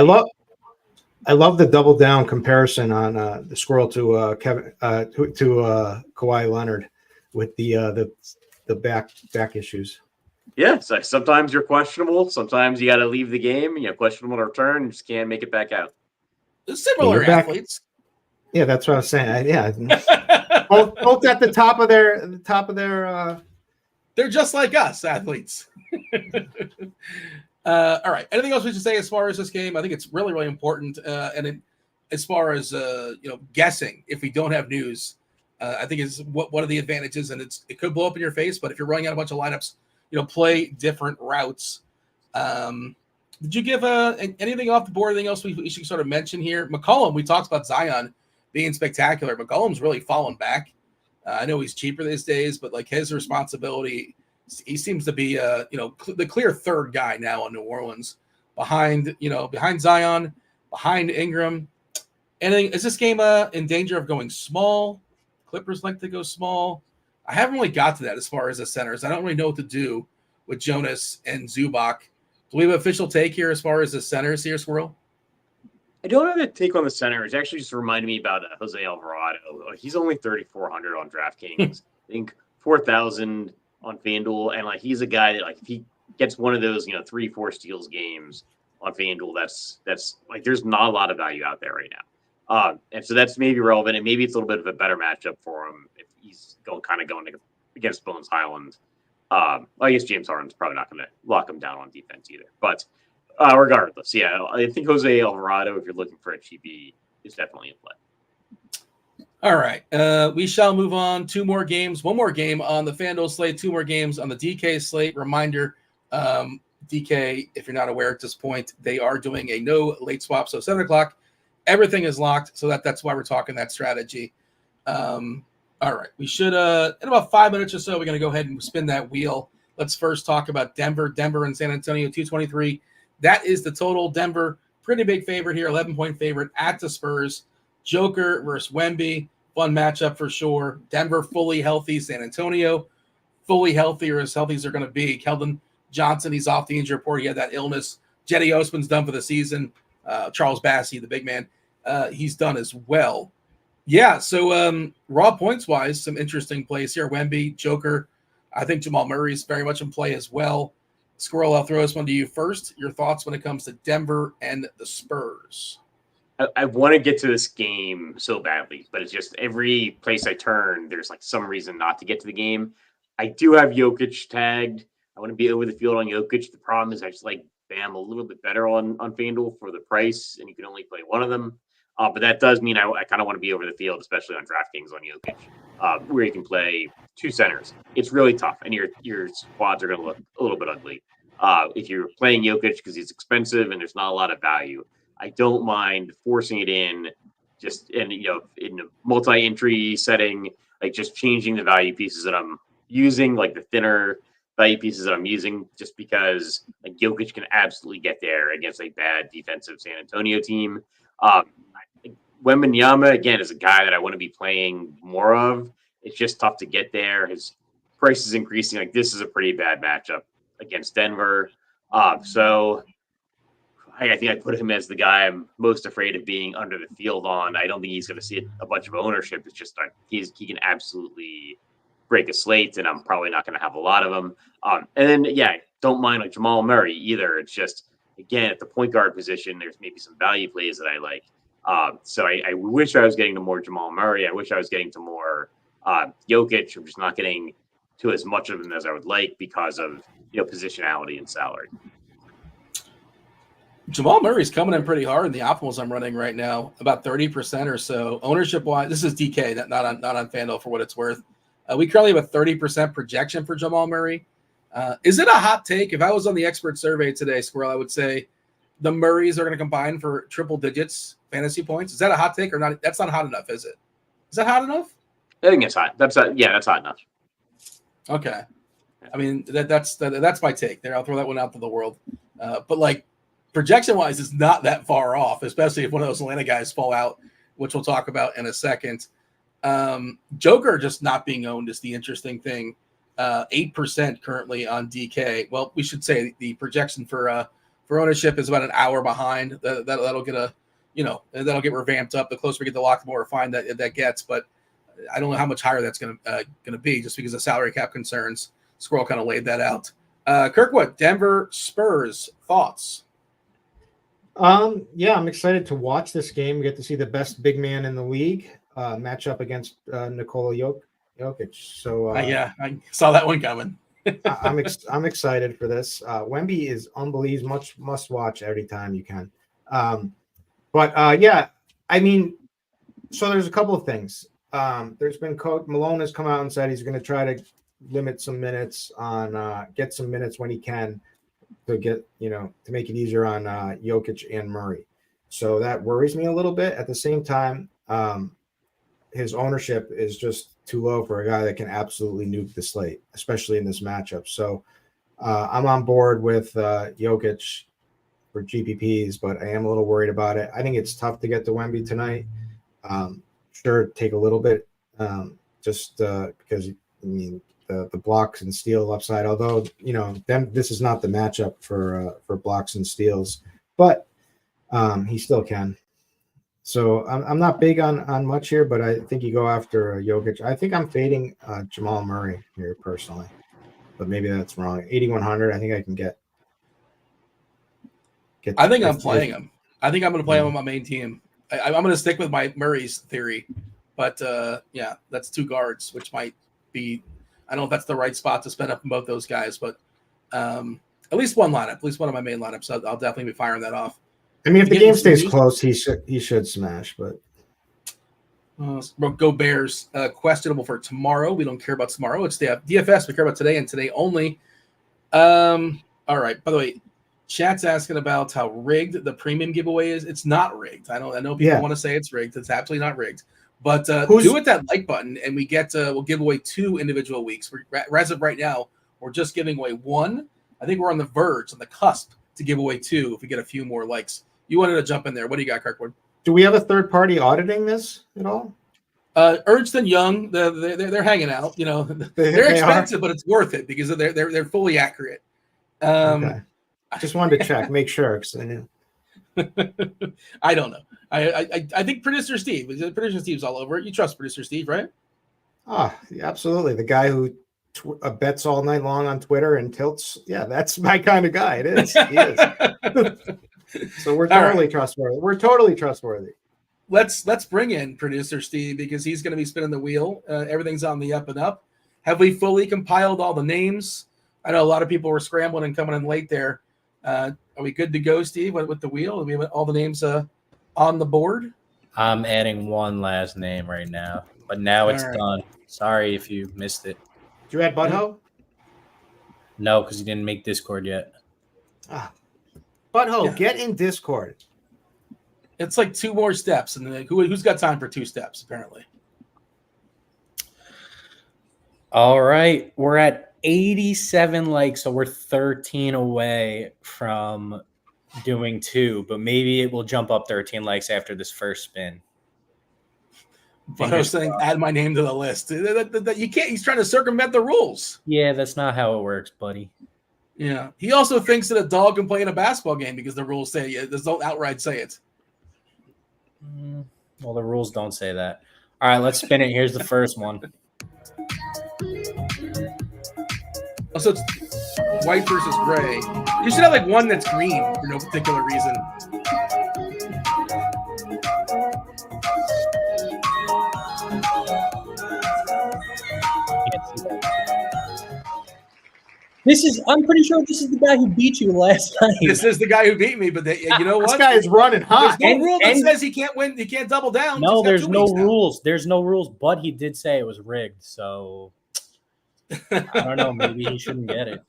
I love the double down comparison on the Squirrel to Kevin to Kawhi Leonard with the back issues. Yeah, so sometimes you're questionable. Sometimes you got to leave the game. Questionable to return. You just can't make it back out. Similar athletes. Yeah, that's what I was saying. Both at the top of their. They're just like us, athletes. All right. Anything else we should say as far as this game? I think it's really, really important. As far as guessing, if we don't have news, I think is what are the advantages, and it could blow up in your face. But if you're running out a bunch of lineups, play different routes. Did you give anything off the board? Anything else we should sort of mention here? McCollum, we talked about Zion being spectacular. McCollum's really fallen back. I know he's cheaper these days, but his responsibility, he seems to be the clear third guy now in New Orleans, behind Zion, behind Ingram. Anything? Is this game in danger of going small? Clippers like to go small. I haven't really got to that as far as the centers. I don't really know what to do with Jonas and Zubac. Do we have an official take here as far as the centers here, Squirrel? I don't have a take on the center. It actually just reminded me about Jose Alvarado. He's only 3,400 on DraftKings. I think 4,000 on FanDuel, and he's a guy that if he gets one of those 3-4 steals games on FanDuel, that's there's not a lot of value out there right now. And so that's maybe relevant, and maybe it's a little bit of a better matchup for him if he's going against Bones Highland. I guess James Harden's probably not going to lock him down on defense either. But regardless, I think Jose Alvarado, if you're looking for a cheapie, is definitely in play. All right. We shall move on. 2 more games. 1 more game on the FanDuel slate. 2 more games on the DK slate. Reminder, DK, if you're not aware at this point, they are doing a no late swap. So 7 o'clock, everything is locked. So that's why we're talking that strategy. All right. We should, in about 5 minutes or so, we're going to go ahead and spin that wheel. Let's first talk about Denver and San Antonio, 223. That is the total. Denver, pretty big favorite here, 11-point favorite at the Spurs. Joker versus Wemby, fun matchup for sure. Denver fully healthy. San Antonio fully healthy, or as healthy as they're going to be. Keldon Johnson, he's off the injury report. He had that illness. Jetty Osman's done for the season. Charles Bassey, the big man, he's done as well. Yeah, so raw points-wise, some interesting plays here. Wemby, Joker. I think Jamal Murray is very much in play as well. Squirrel, I'll throw this one to you first. Your thoughts when it comes to Denver and the Spurs? I want to get to this game so badly, but it's just every place I turn, there's like some reason not to get to the game. I do have Jokic tagged. I want to be over the field on Jokic. The problem is I just like Bam a little bit better on FanDuel for the price, and you can only play one of them. But that does mean I kind of want to be over the field, especially on DraftKings on Jokic, where you can play two centers. It's really tough, and your squads are going to look a little bit ugly. If you're playing Jokic because he's expensive and there's not a lot of value, I don't mind forcing it in, just in a multi-entry setting, like just changing the value pieces that I'm using, like the thinner value pieces that I'm using, just because like Jokic can absolutely get there against a bad defensive San Antonio team. Wembanyama, again, is a guy that I want to be playing more of. It's just tough to get there. His price is increasing. Like, this is a pretty bad matchup against Denver. So I think I put him as the guy I'm most afraid of being under the field on. I don't think he's going to see a bunch of ownership. It's just he can absolutely break a slate, and I'm probably not going to have a lot of them. And then, I don't mind like Jamal Murray either. It's just, again, at the point guard position, there's maybe some value plays that I like. So I wish I was getting to more Jamal Murray. I wish I was getting to more Jokic. I'm just not getting to as much of them as I would like because of positionality and salary. Jamal Murray's coming in pretty hard in the optimals I'm running right now, about 30% or so. Ownership-wise, this is DK, not on FanDuel for what it's worth. We currently have a 30% projection for Jamal Murray. Is it a hot take? If I was on the expert survey today, Squirrel, I would say the Murrays are going to combine for triple digits fantasy points. Is that a hot take or not? That's not hot enough, is it? Is that hot enough? I think it's hot. That's hot enough. Okay. I mean, that's my take there. I'll throw that one out to the world. But like projection-wise, it's not that far off, especially if one of those Atlanta guys fall out, which we'll talk about in a second. Joker just not being owned is the interesting thing. 8% currently on DK. Well, we should say the projection for ownership is about an hour behind. That'll get that'll get revamped up. The closer we get to lock, the more refined that gets. But I don't know how much higher that's going to be, just because of salary cap concerns. Squirrel kind of laid that out. Kirkwood, Denver Spurs, thoughts? I'm excited to watch this game. We get to see the best big man in the league match up against Nikola Jokic. So I saw that one coming. I'm excited for this. Wemby is unbelievable. Much must watch every time you can. I mean, so there's a couple of things. There's been Coach Malone has come out and said he's going to try to limit some minutes on get some minutes when he can to get to make it easier on Jokic and Murray. So that worries me a little bit. At the same time, his ownership is just too low for a guy that can absolutely nuke the slate, especially in this matchup. So I'm on board with Jokic for GPPs, but I am a little worried about it. I think it's tough to get to Wemby tonight. Sure, take a little bit just because the blocks and steal upside. Although this is not the matchup for blocks and steals, but he still can. So I'm not big on much here, but I think you go after Jokic. I think I'm fading Jamal Murray here personally, but maybe that's wrong. 8,100. I think I can get. I think I'm playing him. I think I'm going to play him on my main team. I'm going to stick with my Murray's theory, but that's two guards, which might be. I don't know if that's the right spot to spend up in both those guys, but at least one lineup, at least one of my main lineups. So I'll definitely be firing that off. I mean, if the game stays close, he should smash. But go Bears. Questionable for tomorrow. We don't care about tomorrow. It's the DFS. We care about today and today only. All right. By the way, chat's asking about how rigged the premium giveaway is. It's not rigged. I know people want to say it's rigged. It's absolutely not rigged. But do hit that like button, and we'll give away 2 individual weeks. As of right now, we're just giving away 1. I think we're on the cusp to give away 2 if we get a few more likes. You wanted to jump in there. What do you got, Kirkwood? Do we have a third party auditing this at all? Ernst and Young, they're hanging out. You know, they're expensive, but it's worth it because they're fully accurate. Okay. Just wanted to check, make sure. I don't know. I think producer Steve's all over it. You trust producer Steve, right? Yeah, absolutely. The guy who bets all night long on Twitter and tilts. Yeah, that's my kind of guy. It is. He is. So we're totally trustworthy. We're totally trustworthy. Let's bring in producer Steve because he's going to be spinning the wheel. Everything's on the up and up. Have we fully compiled all the names? I know a lot of people were scrambling and coming in late there. Are we good to go, Steve, with the wheel? We have all the names on the board? I'm adding one last name right now, but now it's done. Sorry if you missed it. Did you add Butthole? No, because you didn't make Discord yet. Butthole, get in Discord. It's like 2 more steps, and who's got time for 2 steps? Apparently. All right, we're at 87 likes, so we're 13 away from doing 2, but maybe it will jump up 13 likes after this first spin. But I was saying, add my name to the list. You can't. He's trying to circumvent the rules. Yeah, that's not how it works, buddy. Yeah. He also thinks that a dog can play in a basketball game because the rules say it. Don't outright say it. Well, the rules don't say that. All right, let's spin it. Here's the first one. Oh, so it's white versus gray. You should have like one that's green for no particular reason. I'm pretty sure this is the guy who beat you last night. This is the guy who beat me, but you know what? This guy is running hot. There's no rule that says he can't win. He can't double down. No, there's no rules. There's no rules, but he did say it was rigged. So I don't know. Maybe he shouldn't get it.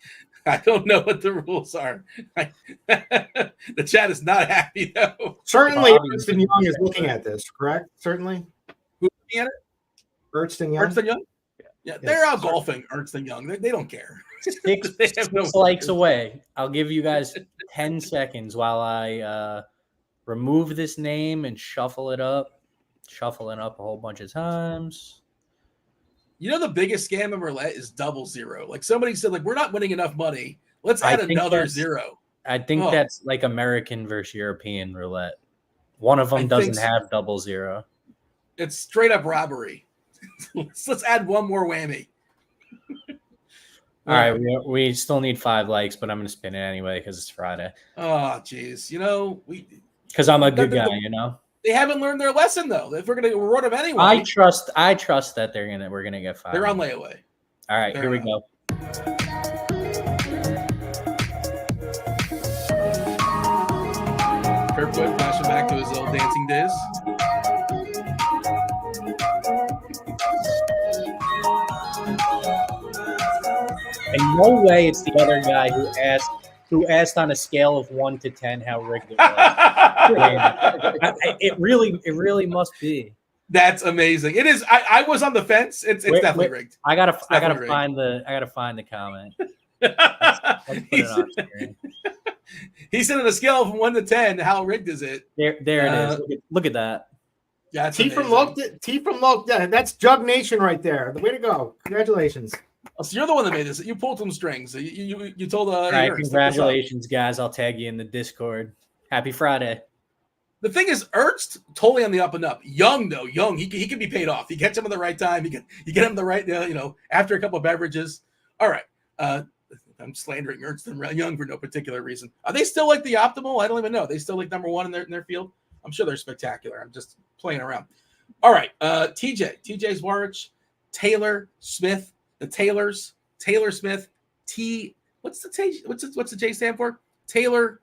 I don't know what the rules are. The chat is not happy, though. Certainly, Ernst and Young is looking at this, correct? Certainly. Who's looking at it? Ernst and Young. Ernst and Young? Yeah, they're out golfing, Ernst and Young. They don't care. 6 likes away. I'll give you guys 10 seconds while I remove this name and shuffle it up. Shuffling up a whole bunch of times. You know the biggest scam in roulette is 00. Like somebody said, like we're not winning enough money. Let's add another 0. I think that's like American versus European roulette. One of them doesn't have 00. It's straight up robbery. Let's add one more whammy. All right, we still need 5 likes, but I'm going to spin it anyway because it's Friday. Oh, geez. You know, because I'm a good guy, you know. They haven't learned their lesson though. If we're going to reward them anyway, I trust that we're going to get 5. They're on layaway. All right, here we go. Kirkwood flashing back to his old dancing days. And no way it's the other guy who asked on a scale of 1 to 10 how rigged it was. It really must be. That's amazing. It is. I was on the fence. It's definitely rigged. I gotta find the comment. Let's put it on screen. He said on a scale of 1 to 10, how rigged is it? There it is. Look at that. Yeah, T from Loke. Yeah, that's Jug Nation right there. The way to go. Congratulations. Oh, so you're the one that made this. You pulled some strings. You told. All right, congratulations, guys. I'll tag you in the Discord. Happy Friday. The thing is, Ernst totally on the up and up. Young, he can be paid off. You catch him at the right time. You get him the right, after a couple of beverages. All right. I'm slandering Ernst and Young for no particular reason. Are they still like the optimal? I don't even know. They still like number 1 in their field. I'm sure they're spectacular. I'm just playing around. All right. TJ Zwarych, Taylor Smith, the Taylors, Taylor Smith, what's the J stand for? Taylor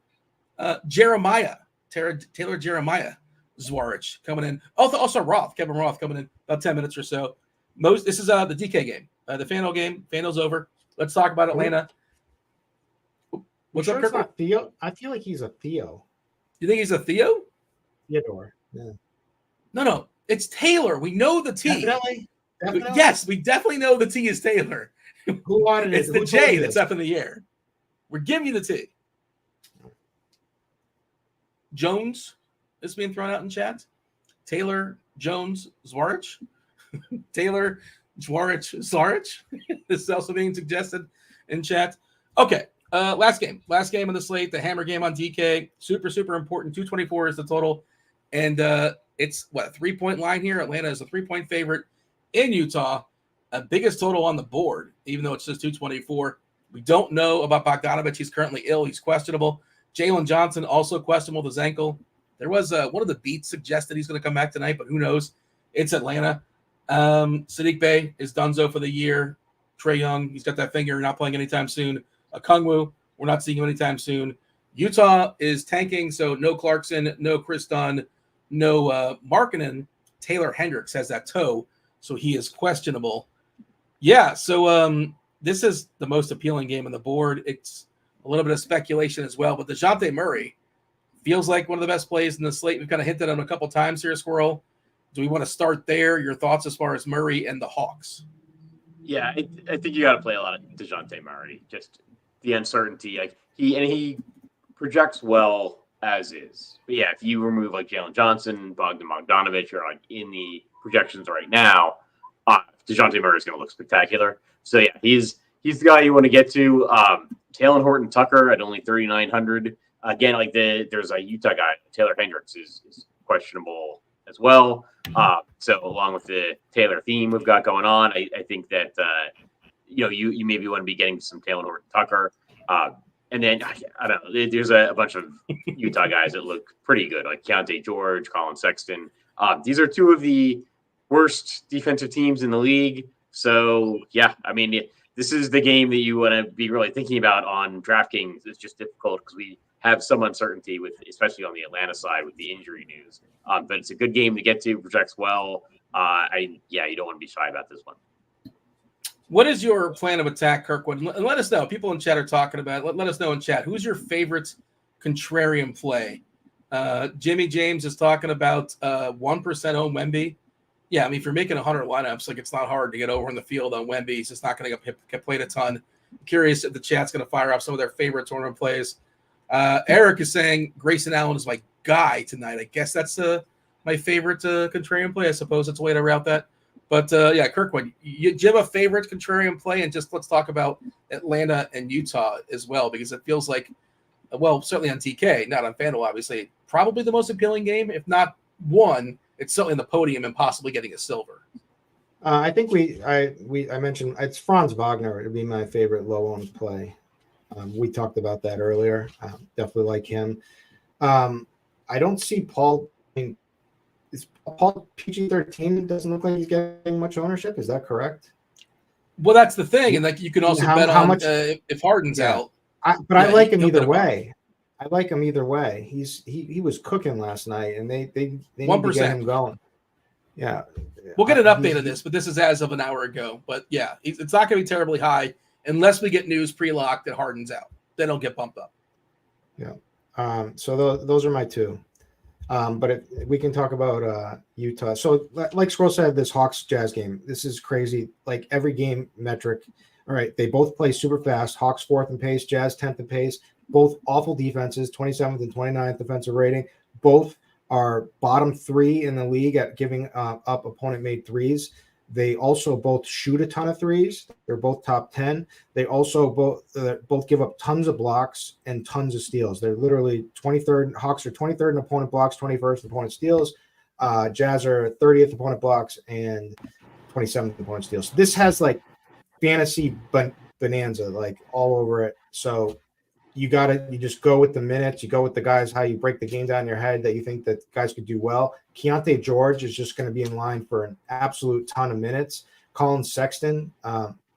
Jeremiah. Taylor Jeremiah Zwarych coming in. Also Roth, Kevin Roth coming in about 10 minutes or so. This is the DK game. The FanDuel game. FanDuel's over. Let's talk about Atlanta. What's sure up, it's Kirk? not Theo? I feel like he's a Theo. You think he's a Theo? Theodore. Yeah. No. It's Taylor. We know the T. Definitely. Yes, we definitely know the T is Taylor. Who audited it? It's the Who told J you that's this? up in the air. We're giving you the T. Jones is being thrown out in chat. Taylor Jones Zwarych. Taylor Zwarych. This is also being suggested in chat. Okay. Last game of the slate, the hammer game on DK. Super important. 224 is the total. And it's what, a 3-point line here. Atlanta is a 3-point favorite in Utah. Biggest total on the board, even though it's just 224. We don't know about Bogdanovich. He's currently ill. He's questionable. Jalen Johnson also questionable with his ankle. There was one of the beats suggested he's going to come back tonight, but who knows? It's Atlanta. Sadiq Bey is donezo for the year. Trae Young, he's got that finger, not playing anytime soon. Okongwu, we're not seeing him anytime soon. Utah is tanking, so no Clarkson, no Chris Dunn, no Markkanen. Taylor Hendricks has that toe, so he is questionable. Yeah, so this is the most appealing game on the board. It's a little bit of speculation as well, but DeJounte Murray feels like one of the best plays in the slate. We've kind of hinted on a couple times here, Squirrel. Do we want to start there? Your thoughts as far as Murray and the Hawks? Yeah, I think you got to play a lot of DeJounte Murray. Just the uncertainty. Like he projects well as is. But yeah, if you remove like Jalen Johnson, Bogdanovich, or like in the projections right now, DeJounte Murray is going to look spectacular. So yeah, he's the guy you want to get to. Taylor Horton Tucker at only 3,900. Again, like there's a Utah guy, Taylor Hendricks is questionable as well. So along with the Taylor theme we've got going on, I think that you maybe want to be getting some Taylor Horton Tucker. And then I don't know, there's a bunch of Utah guys that look pretty good, like Keontae George, Colin Sexton. These are two of the worst defensive teams in the league. So yeah, I mean, this is the game that you want to be really thinking about on DraftKings. It's just difficult because we have some uncertainty with, especially on the Atlanta side with the injury news. But it's a good game to get to, projects well. You don't want to be shy about this one. What is your plan of attack, Kirkwood? And let us know. People in chat are talking about it. Let us know in chat. Who's your favorite contrarian play? Jimmy James is talking about 1% on Wemby. Yeah, I mean, if you're making 100 lineups, like it's not hard to get over in the field on Wemby. He's just not going to get played a ton. I'm curious if the chat's going to fire off some of their favorite tournament plays. Eric is saying Grayson Allen is my guy tonight. I guess that's my favorite contrarian play. I suppose it's a way to route that. But yeah, Kirkwood, do you have a favorite contrarian play? And just let's talk about Atlanta and Utah as well, because it feels like, well, certainly on TK, not on FanDuel, obviously, probably the most appealing game. If not one, it's certainly in the podium and possibly getting a silver. I think I mentioned it's Franz Wagner. It'd be my favorite low-owned play. We talked about that earlier. Definitely like him. I don't see Paul. I mean, is Paul PG-13? Doesn't look like he's getting much ownership. Is that correct? Well, that's the thing, and like you can also bet on much, if Harden's out. I like him either way. I like him either way. He was cooking last night, and they need to get him going. Yeah, we'll get an update of this, but this is as of an hour ago. But yeah, it's not going to be terribly high unless we get news pre-locked that Harden's out. Then it'll get bumped up. Yeah. So those are my two. But if we can talk about Utah. So like Scroll said, this Hawks Jazz game, this is crazy. Like every game metric. All right, they both play super fast. Hawks 4th in pace, Jazz 10th in pace. Both awful defenses, 27th and 29th defensive rating. Both are bottom 3 in the league at giving up opponent-made threes. They also both shoot a ton of threes. They're both top 10. They also both give up tons of blocks and tons of steals. They're literally 23rd. Hawks are 23rd in opponent blocks, 21st in opponent steals. Jazz are 30th opponent blocks and 27th opponent steals. This has like fantasy bonanza like all over it. So you just go with the minutes. You go with the guys, how you break the game down in your head that you think that guys could do well. Keontae George is just going to be in line for an absolute ton of minutes. Colin Sexton,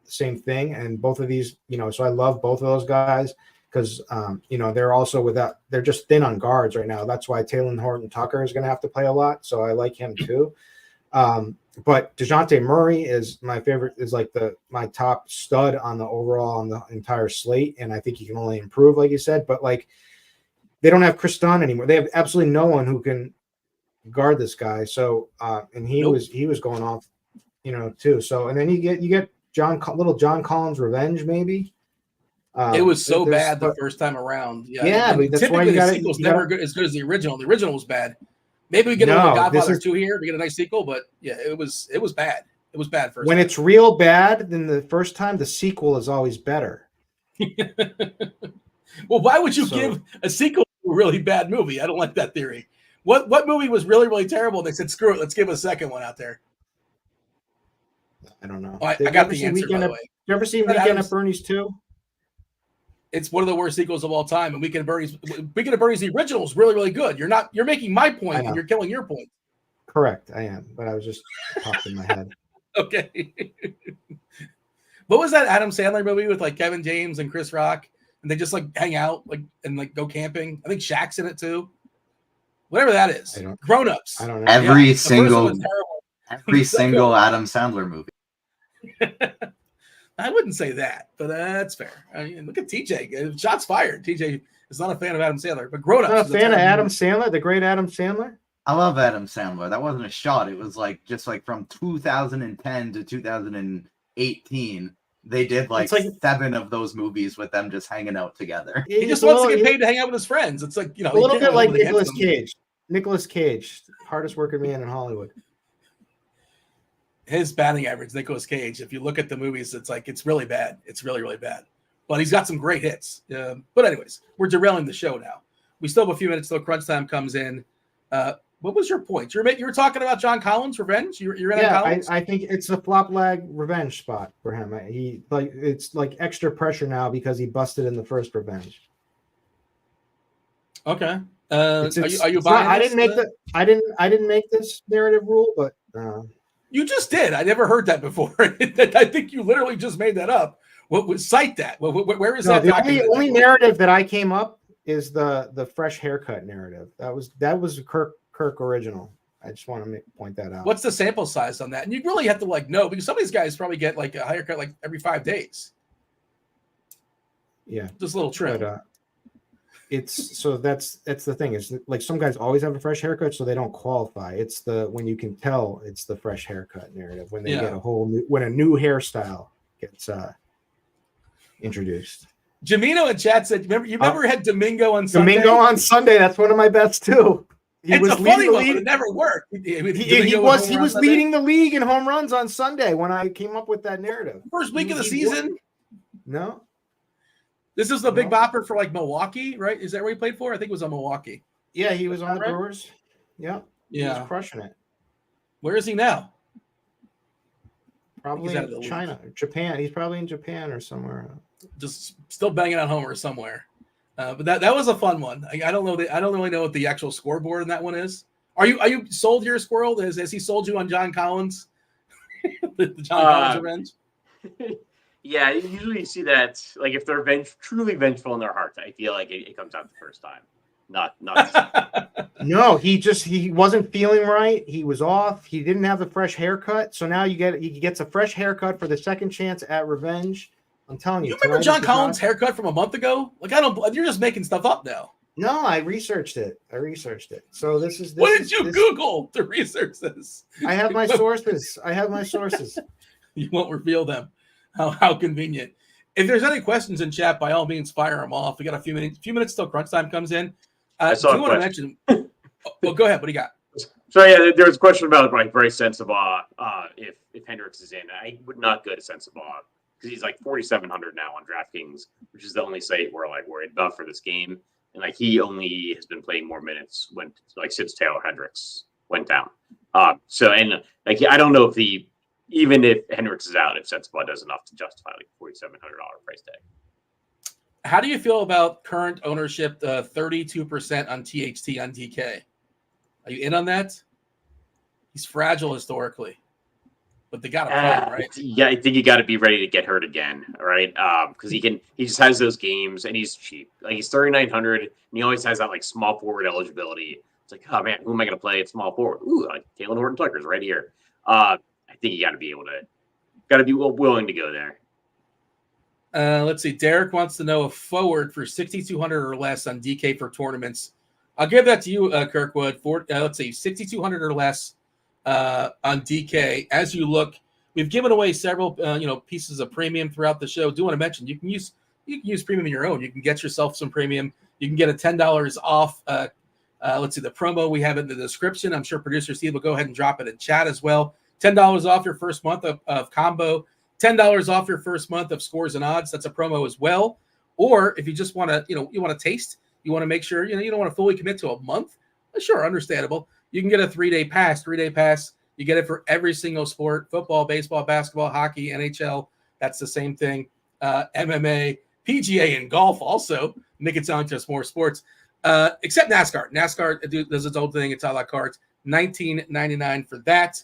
same thing. And both of these, so I love both of those guys because, they're also they're just thin on guards right now. That's why Taylor Horton Tucker is going to have to play a lot. So I like him too. But DeJounte Murray is my favorite, is like my top stud on the entire slate. And I think he can only improve, like you said, but like they don't have Chris Dunn anymore. They have absolutely no one who can guard this guy. So, and he was going off, too. So, and then you get John Collins revenge, maybe. It was so bad the first time around. Yeah, but that's why the sequel's never as good as the original. The original was bad. Maybe we get a little Godfather 2 here. We get a nice sequel, but yeah, it was bad. It was bad first. When it's real bad, then the first time, the sequel is always better. Well, why would you give a sequel to a really bad movie? I don't like that theory. What movie was really, really terrible? They said, screw it, let's give a second one out there. I don't know. Oh, I got the answer, by the way. You ever seen Weekend at Bernie's 2? It's one of the worst sequels of all time. And Weekend at Bernie's, the original is really, really good. You're making my point and you're killing your point. Correct, I am. But I was just popped in my head. Okay. What was that Adam Sandler movie with like Kevin James and Chris Rock? And they just like hang out and go camping. I think Shaq's in it too. Whatever that is. Grown Ups. I don't know. Every single Adam Sandler movie. I wouldn't say that, but that's fair. I mean, look at TJ. Shots fired. TJ is not a fan of Adam Sandler, but Grown Ups. Not a fan of Adam Sandler, the great Adam Sandler? I love Adam Sandler. That wasn't a shot. It was like just like from 2010 to 2018. They did like 7 of those movies with them just hanging out together. He just wants to get paid to hang out with his friends. It's like, a little bit like Nicolas Cage. Nicolas Cage, hardest working man in Hollywood. His batting average, Nicolas Cage, if you look at the movies, it's really bad. It's really, really bad. But he's got some great hits. But anyways, we're derailing the show now. We still have a few minutes till crunch time comes in. What was your point? You were talking about John Collins' revenge? You're in on Collins? I think it's a flop lag revenge spot for him. It's like extra pressure now because he busted in the first revenge. Okay. Are you buying? I didn't make this narrative rule, but you just did. I never heard that before. I think you literally just made that up. What would cite that? Where is that? The only narrative that I came up is the fresh haircut narrative. That was Kirk original. I just want to point that out. What's the sample size on that? And you really have to know because some of these guys probably get like a haircut like every 5 days. Yeah, just a little trim. But, that's the thing is like some guys always have a fresh haircut, so they don't qualify. It's when you can tell it's the fresh haircut narrative when they get when a new hairstyle gets introduced. Jamino in chat said, "You remember had Domingo on Sunday? Domingo on Sunday. That's one of my bets too. It's a funny one, but it never worked. He was leading the league in home runs on Sunday when I came up with that narrative. First week of the season? No. This is the big bopper for like Milwaukee, right? Is that where he played for? I think it was on Milwaukee. Yeah, he was on the Brewers. Yeah. He was crushing it. Where is he now? Probably in China, Japan. He's probably in Japan or somewhere. Just still banging on homers somewhere. But that was a fun one. I don't know. I don't really know what the actual scoreboard in that one is. Are you sold here, Squirrel? Has he sold you on John Collins? the John Collins revenge? Yeah, usually you see that. Like if they're truly vengeful in their hearts, I feel like it comes out the first time. Not. No, he wasn't feeling right. He was off. He didn't have the fresh haircut. So now he gets a fresh haircut for the second chance at revenge. I'm telling you. You remember John Collins' haircut from a month ago? Like you're just making stuff up now. No, I researched it. So this is. What did you Google to research this? I have my sources. You won't reveal them. How convenient. If there's any questions in chat, by all means, fire them off. We got a few minutes till crunch time comes in. I saw a question. Well, go ahead. What do you got? So yeah, there was a question about like very sense of awe. If Hendricks is in, I would not go to sense of awe because he's like 4,700 now on DraftKings, which is the only site we're like worried about for this game. And like he only has been playing more minutes since Taylor Hendricks went down. I don't know if even if Hendricks is out, if Sensabaugh does enough to justify like $4,700 price tag. How do you feel about current ownership, 32% on THT on DK? Are you in on that? He's fragile historically, but they got to play, right? Yeah, I think you got to be ready to get hurt again, right? Because he just has those games and he's cheap. Like he's 3,900 and he always has that like small forward eligibility. It's like, oh man, who am I going to play at small forward? Ooh, like Taylor Horton-Tucker's right here. I think you got to be willing to go there. Let's see. Derek wants to know a forward for 6,200 or less on DK for tournaments. I'll give that to you, Kirkwood. Let's see, 6,200 or less on DK. As you look, we've given away several, pieces of premium throughout the show. Do want to mention you can use premium in your own. You can get yourself some premium. You can get a $10 off. Let's see the promo we have in the description. I'm sure producer Steve will go ahead and drop it in chat as well. $10 off your first month of combo. $10 off your first month of scores and odds. That's a promo as well. Or if you just want to, you want to taste, you want to make sure, you don't want to fully commit to a month. Sure, understandable. You can get a 3-day pass. 3-day pass. You get it for every single sport: football, baseball, basketball, hockey, NHL. That's the same thing. MMA, PGA, and golf also. Make it sound just more sports. Except NASCAR. NASCAR does its own thing. It's a la carte. $19.99 for that.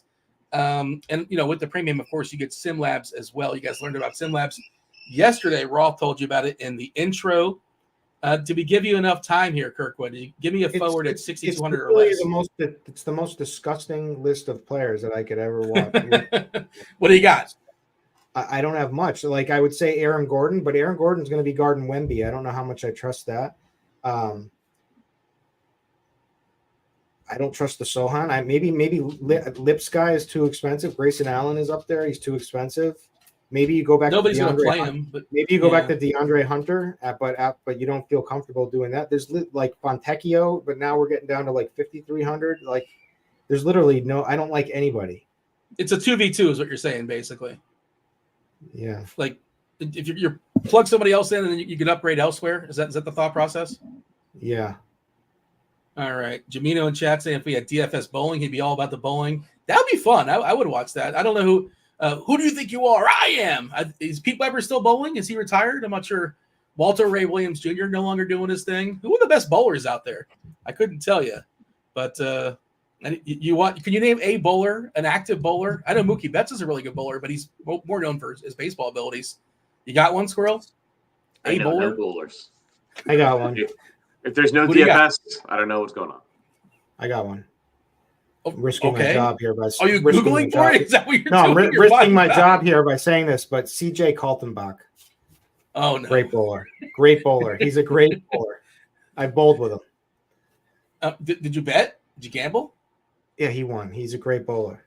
And with the premium, of course, you get Sim Labs as well. You guys learned about Sim Labs yesterday. Roth told you about it in the intro. Did we give you enough time here, Kirkwood? Give me a forward at 6,200 or less. It's the most disgusting list of players that I could ever watch. What do you got? I don't have much. Like I would say Aaron Gordon, but Aaron Gordon's going to be guarding Wemby. I don't know how much I trust that. I don't trust the Sohan. Maybe Lipsky is too expensive. Grayson Allen is up there. He's too expensive. Maybe you go back. Nobody's to going to play him. But maybe you go back to DeAndre Hunter, but you don't feel comfortable doing that. There's like Fontecchio, but now we're getting down to like 5,300. Like there's literally no. I don't like anybody. It's a 2v2 is what you're saying, basically. Yeah. Like if you plug somebody else in and then you can upgrade elsewhere. Is that the thought process? Yeah. All right. Jamino in chat saying if we had DFS bowling, he'd be all about the bowling. That would be fun. I would watch that. I don't know who do you think you are? I am. Is Pete Weber still bowling? Is he retired? I'm not sure. Walter Ray Williams Jr. no longer doing his thing. Who are the best bowlers out there? I couldn't tell you. But can you name a bowler, an active bowler? I know Mookie Betts is a really good bowler, but he's more known for his baseball abilities. You got one, Squirrel? I know no bowlers. I got one. If there's no DFS, I don't know what's going on. I got one. I'm risking my job here by. Are you Googling for it? Is that what you're doing? No, I'm risking my job here by saying this, but CJ Kaltenbach. Oh, no. Great bowler. He's a great bowler. I bowled with him. Did you bet? Did you gamble? Yeah, he won. He's a great bowler.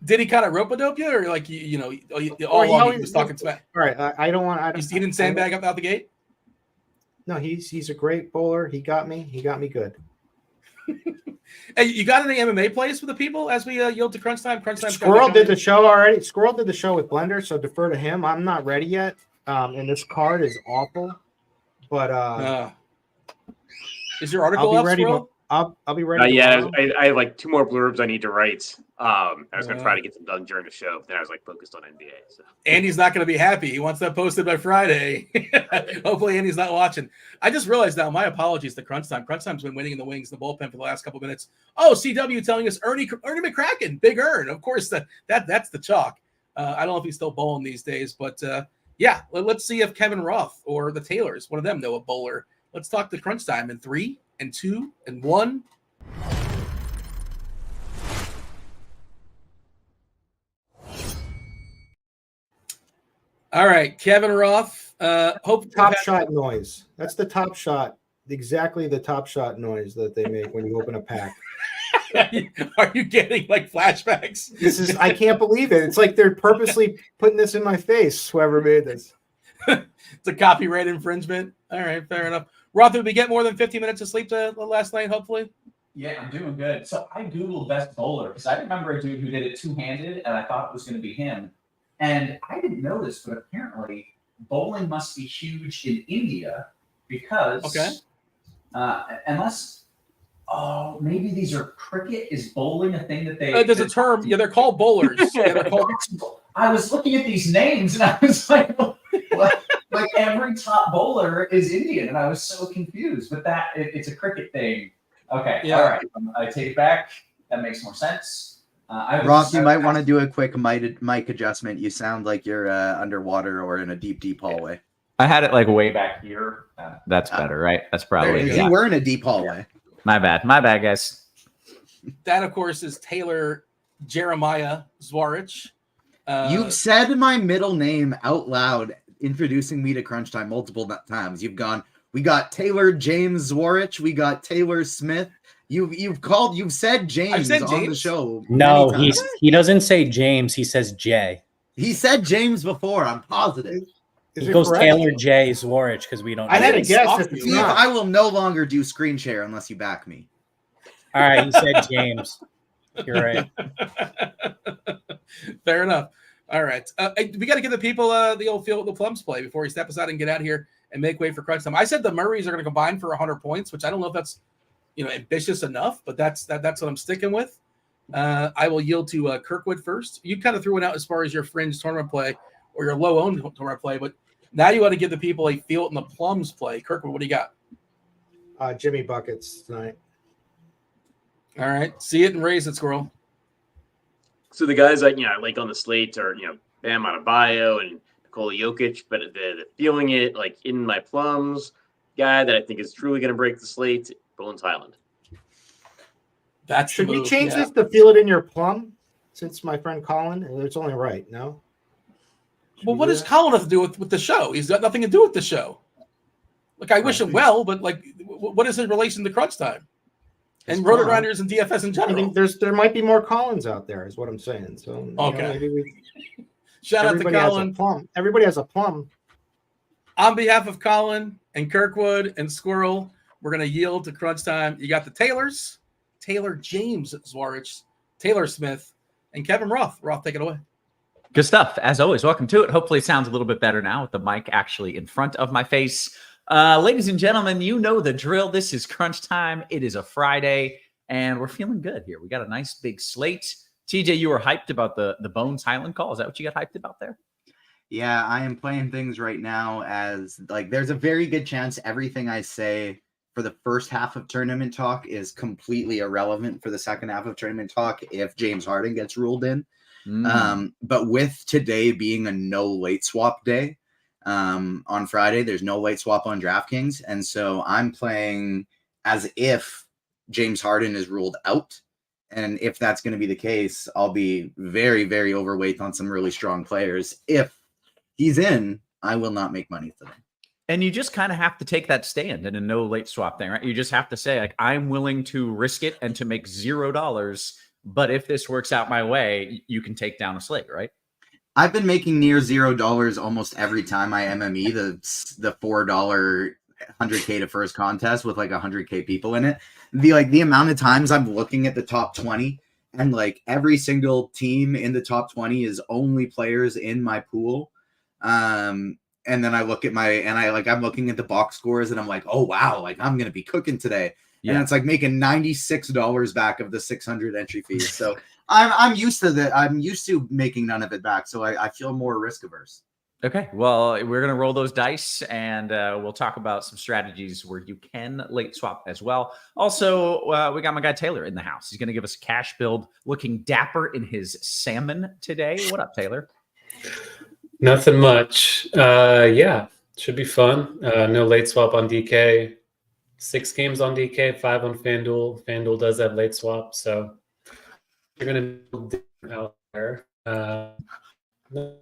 Did he kind of rope-a-dope you, or like he was talking smack? All right, I don't want. He didn't sandbag up out the gate. No, he's a great bowler. He got me good. Hey, you got any MMA plays for the people as we yield to crunch time? Squirrel did the show already. Squirrel did the show with Blender, so defer to him. I'm not ready yet. And this card is awful. But is your article up, ready? Squirrel? I'll be ready. Yeah, I have like 2 more blurbs I need to write. I was going to try to get them done during the show, but then I was like focused on NBA. So. Andy's not going to be happy. He wants that posted by Friday. Hopefully Andy's not watching. I just realized now, my apologies to Crunch Time. Crunch Time's been waiting in the wings, the bullpen for the last couple of minutes. Oh, CW telling us Ernie McCracken, Big Earn. Of course, that's the chalk. I don't know if he's still bowling these days, but yeah, let's see if Kevin Roth or the Taylors, one of them, know a bowler. Let's talk to Crunch Time in 3 and 2 and 1. All right, Kevin Roth. Hope top shot noise. That's the top shot. Exactly the top shot noise that they make when you open a pack. Are you getting like flashbacks? I can't believe it. It's like they're purposely putting this in my face. Whoever made this. It's a copyright infringement. All right, fair enough. Roth, did we get more than 15 minutes of sleep last night, hopefully? Yeah, I'm doing good. So I Googled best bowler because I remember a dude who did it two-handed, and I thought it was going to be him. And I didn't know this, but apparently bowling must be huge in India because unless maybe these are cricket. Is bowling a thing that they? There's a term. Yeah, they're called bowlers. Yeah, they're called. I was looking at these names and I was like, what? Like every top bowler is Indian, and I was so confused. But it's a cricket thing. Okay, yeah. All right. I take it back. That makes more sense. Roth, you might want to do a quick mic adjustment. You sound like you're underwater or in a deep hallway. I had it like way back here. That's better, right? That's probably. You were in a deep hallway. My bad, guys. That, of course, is Taylor Jeremiah Zwarych. You've said my middle name out loud, introducing me to Crunch Time multiple times. You've gone, we got Taylor James Zwarych, we got Taylor Smith. You've said James on the show. No, he doesn't say James. He says J. He said James before. I'm positive. He goes correct? Taylor J. Zwarych because we don't. I had a guess. See, I will no longer do screen share unless you back me. All right, he said James. You're right. Fair enough. All right. We got to give the people the old feel the plums play before we step aside and get out of here and make way for crunch time. I said the Murrays are going to combine for 100 points, which I don't know if that's ambitious enough, but that's what I'm sticking with. I will yield to Kirkwood first. You kind of threw it out as far as your fringe tournament play or your low-owned tournament play, but now you want to give the people a feel in the plums play. Kirkwood, what do you got? Jimmy Buckets tonight. All right. See it and raise it, Squirrel. So the guys I like on the slate are Bam Adebayo and Nikola Jokic, but the feeling it like in my plums guy that I think is truly going to break the slate, Bones Highland. That should we change this to feel it in your plum? Since my friend Colin, it's only right. No. Well, what does Colin have to do with the show? He's got nothing to do with the show. Like I wish him well, but like, what is his relation to crunch time? And RotoGrinders and DFS in general. I think there might be more Collins out there, is what I'm saying. So okay. Shout out to Colin. Everybody has a plum. On behalf of Colin and Kirkwood and Squirrel, we're going to yield to crunch time. You got the Taylors, Taylor James Zwarych, Taylor Smith, and Kevin Roth. Roth, take it away. Good stuff. As always, welcome to it. Hopefully it sounds a little bit better now with the mic actually in front of my face. Ladies and gentlemen, you know the drill. This is crunch time. It is a Friday, and we're feeling good here. We got a nice big slate. TJ, you were hyped about the Bones Highland call. Is that what you got hyped about there? Yeah, I am playing things right now as like there's a very good chance everything I say for the first half of tournament talk is completely irrelevant for the second half of tournament talk if James Harden gets ruled in. But with today being a no late swap day, on Friday, there's no late swap on DraftKings. And so I'm playing as if James Harden is ruled out. And if that's going to be the case, I'll be very, very overweight on some really strong players. If he's in, I will not make money today. And you just kind of have to take that stand in a no late swap thing, right? You just have to say, like, I'm willing to risk it and to make $0. But if this works out my way, you can take down a slate, right? I've been making near $0 almost every time I MME the $4 100K to first contest with like 100K people in it. The amount of times I'm looking at the top 20 and like every single team in the top 20 is only players in my pool. And then I look at I'm looking at the box scores and I'm like, oh wow, like I'm gonna be cooking today. Yeah. And it's like making $96 back of the 600 entry fees. So I'm used to that. I'm used to making none of it back. So I feel more risk averse. Okay. Well, we're going to roll those dice and we'll talk about some strategies where you can late swap as well. Also, we got my guy Taylor in the house. He's going to give us a cash build looking dapper in his salmon today. What up, Taylor? Nothing much. Yeah, should be fun. No late swap on DK. 6 games on DK, 5 on FanDuel. FanDuel does have late swap, so you're going to be out there. A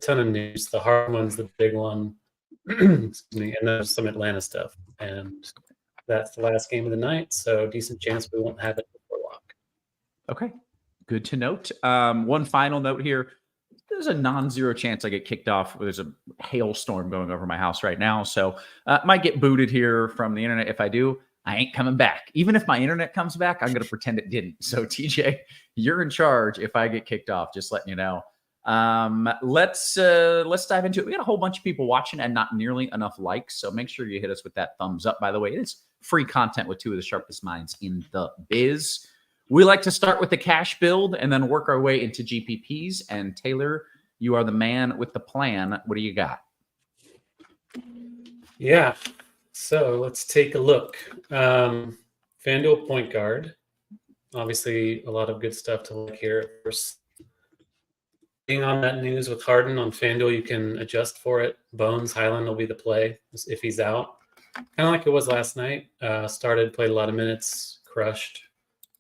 ton of news. The hard one's the big one. Excuse me. And there's some Atlanta stuff. And that's the last game of the night, so decent chance we won't have it before lock. Okay. Good to note. One final note here. There's a non-zero chance I get kicked off. There's a hailstorm going over my house right now, so might get booted here from the internet. If I do, I ain't coming back. Even if my internet comes back, I'm going to pretend it didn't. So TJ, you're in charge if I get kicked off, just letting you know. Let's dive into it. We got a whole bunch of people watching and not nearly enough likes. So make sure you hit us with that thumbs up. By the way, it's free content with 2 of the sharpest minds in the biz. We like to start with the cash build and then work our way into GPPs. And Taylor, you are the man with the plan. What do you got? Yeah. So let's take a look. FanDuel point guard. Obviously, a lot of good stuff to look here. First, being on that news with Harden on FanDuel, you can adjust for it. Bones Highland will be the play if he's out. Kind of like it was last night. Played a lot of minutes. crushed.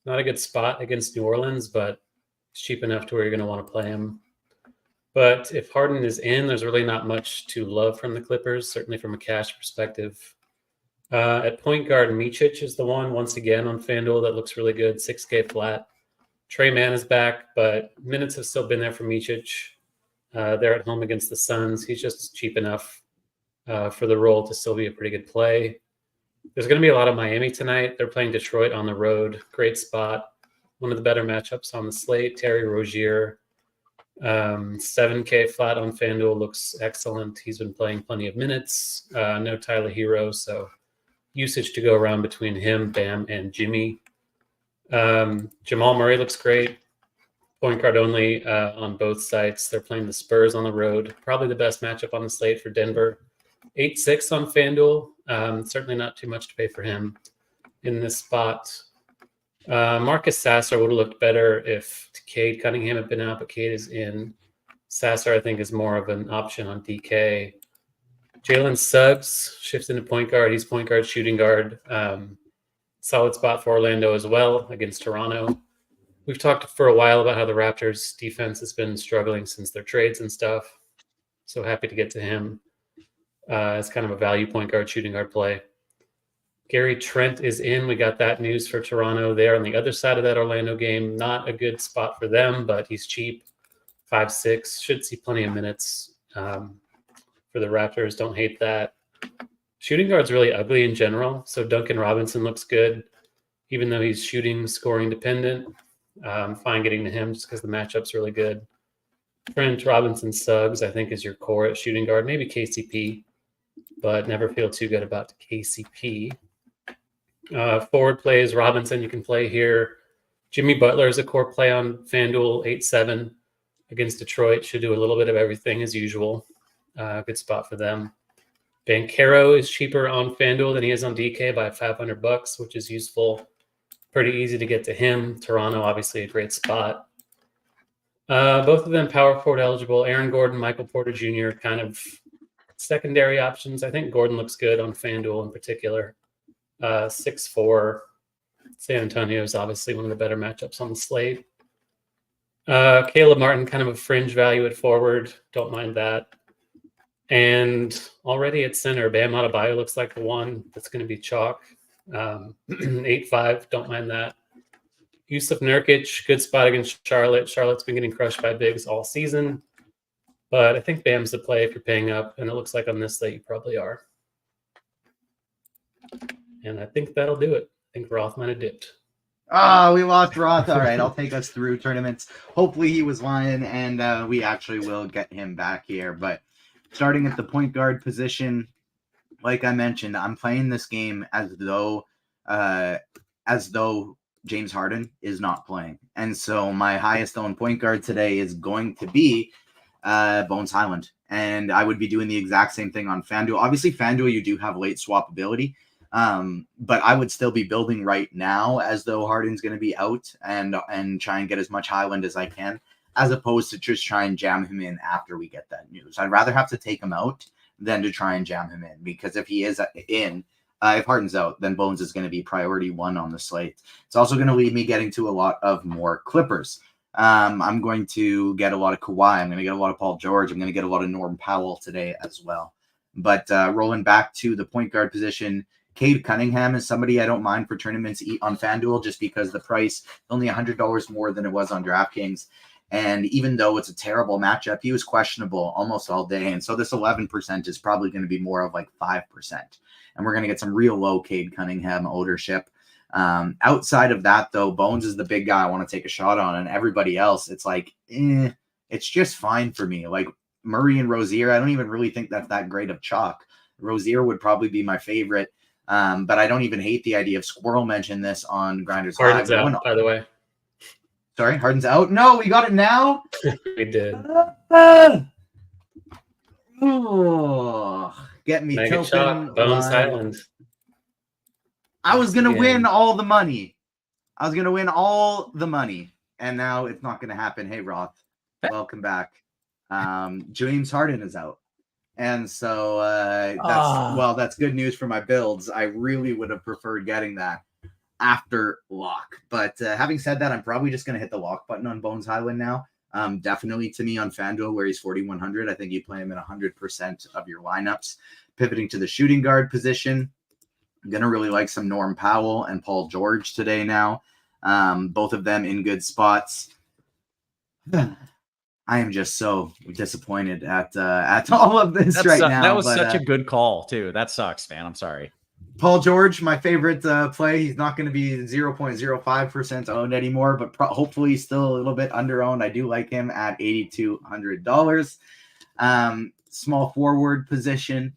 Not a good spot against New Orleans, but it's cheap enough to where you're going to want to play him. But if Harden is in, there's really not much to love from the Clippers, certainly from a cash perspective. At point guard, Micic is the one, once again, on FanDuel that looks really good, 6K flat. Trey Mann is back, but minutes have still been there for Micic. They're at home against the Suns. He's just cheap enough for the role to still be a pretty good play. There's going to be a lot of Miami tonight. They're playing Detroit on the road. Great spot. One of the better matchups on the slate. Terry Rozier, 7K flat on FanDuel looks excellent. He's been playing plenty of minutes. No Tyler Hero, so usage to go around between him, Bam, and Jimmy. Jamal Murray looks great. Point guard only on both sites. They're playing the Spurs on the road. Probably the best matchup on the slate for Denver. 8-6 on FanDuel. Certainly not too much to pay for him in this spot. Marcus Sasser would have looked better if Cade Cunningham had been out, but Cade is in. Sasser, I think, is more of an option on DK. Jalen Suggs shifts into point guard. He's point guard, shooting guard. Solid spot for Orlando as well against Toronto. We've talked for a while about how the Raptors defense has been struggling since their trades and stuff. So happy to get to him as kind of a value point guard, shooting guard play. Gary Trent is in. We got that news for Toronto there on the other side of that Orlando game. Not a good spot for them, but he's cheap. 5'6". Should see plenty of minutes for the Raptors. Don't hate that. Shooting guard's really ugly in general. So Duncan Robinson looks good, even though he's shooting, scoring dependent. Fine getting to him just because the matchup's really good. Trent, Robinson, Suggs, I think, is your core at shooting guard. Maybe KCP, but never feel too good about KCP. Forward plays, Robinson, you can play here. Jimmy Butler is a core play on FanDuel, 8-7 against Detroit. Should do a little bit of everything as usual. Good spot for them. Banchero is cheaper on FanDuel than he is on DK by $500, which is useful. Pretty easy to get to him. Toronto, obviously a great spot. Both of them power forward eligible. Aaron Gordon, Michael Porter Jr., kind of secondary options. I think Gordon looks good on FanDuel in particular. 6'4". San Antonio is obviously one of the better matchups on the slate. Caleb Martin, kind of a fringe value at forward. Don't mind that. And already at center, Bam Adebayo looks like the one that's going to be chalk. 8-5, don't mind that. Yusuf Nurkic, good spot against Charlotte. Charlotte's been getting crushed by bigs all season. But I think Bam's the play if you're paying up, and it looks like on this slate you probably are. And I think that'll do it. I think Roth might have dipped. Oh, we lost Roth. All right, I'll take us through tournaments. Hopefully he was lying, and we actually will get him back here. But starting at the point guard position, like I mentioned, I'm playing this game as though James Harden is not playing. And so my highest owned point guard today is going to be Bones Highland. And I would be doing the exact same thing on FanDuel. Obviously, FanDuel, you do have late swap ability. But I would still be building right now as though Harden's going to be out and try and get as much Highland as I can, as opposed to just try and jam him in after we get that news. I'd rather have to take him out than to try and jam him in, because if he is in, if Harden's out, then Bones is going to be priority one on the slate. It's also going to lead me getting to a lot of more Clippers. I'm going to get a lot of Kawhi. I'm going to get a lot of Paul George. I'm going to get a lot of Norm Powell today as well. But rolling back to the point guard position, Cade Cunningham is somebody I don't mind for tournaments on FanDuel, just because the price is only $100 more than it was on DraftKings. And even though it's a terrible matchup, he was questionable almost all day. And so this 11% is probably going to be more of like 5%. And we're going to get some real low Cade Cunningham ownership. Outside of that, though, Bones is the big guy I want to take a shot on. And everybody else, it's like, it's just fine for me. Like Murray and Rozier, I don't even really think that's that great of chalk. Rozier would probably be my favorite. But I don't even hate the idea of Squirrel mentioned this on GrindersLive. Harden's out, by the way. Sorry, Harden's out? No, we got it now? We did. Get me Mega choking. Bones Highland. I was going to win all the money. And now it's not going to happen. Hey, Roth, welcome back. James Harden is out. And so that's good news for my builds. I really would have preferred getting that. after lock. But having said that, I'm probably just going to hit the lock button on Bones Highland now. Definitely to me on FanDuel, where he's 4,100. I think you play him in 100% of your lineups. Pivoting to the shooting guard position, I'm going to really like some Norm Powell and Paul George today now. Both of them in good spots. I am just so disappointed at all of this now. That was such a good call, too. That sucks, man. I'm sorry. Paul George, my favorite play. He's not going to be 0.05% owned anymore, but hopefully he's still a little bit under owned. I do like him at $8,200. Small forward position.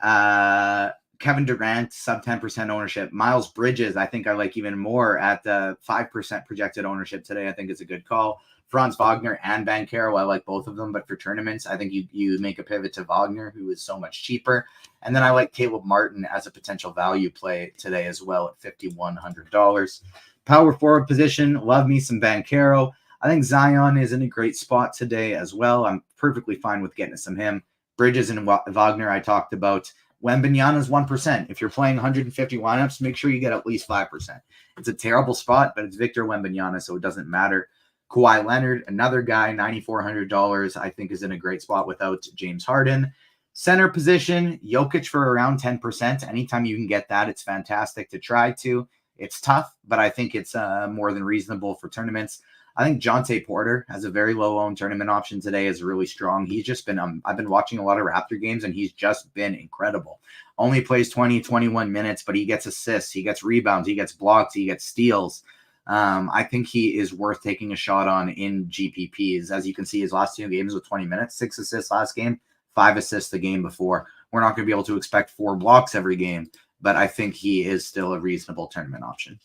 Kevin Durant, sub 10% ownership. Miles Bridges, I think I like even more at 5% projected ownership today. I think it's a good call. Franz Wagner and Banchero, I like both of them, but for tournaments, I think you make a pivot to Wagner, who is so much cheaper. And then I like Caleb Martin as a potential value play today as well at $5,100. Power forward position, love me some Banchero. I think Zion is in a great spot today as well. I'm perfectly fine with getting some him. Bridges and Wagner I talked about. Wembanyama's 1%. If you're playing 150 lineups, make sure you get at least 5%. It's a terrible spot, but it's Victor Wembanyama, so it doesn't matter. Kawhi Leonard, another guy, $9,400, I think is in a great spot without James Harden. Center position, Jokic for around 10%. Anytime you can get that, it's fantastic to try to. It's tough, but I think it's more than reasonable for tournaments. I think Jonte Porter has a very low-owned tournament option today, is really strong. He's just been, I've been watching a lot of Raptor games, and he's just been incredible. Only plays 20, 21 minutes, but he gets assists, he gets rebounds, he gets blocks, he gets steals. I think he is worth taking a shot on in GPPs. As you can see, his last 2 games with 20 minutes, 6 assists last game, 5 assists the game before. We're not going to be able to expect 4 blocks every game, but I think he is still a reasonable tournament option.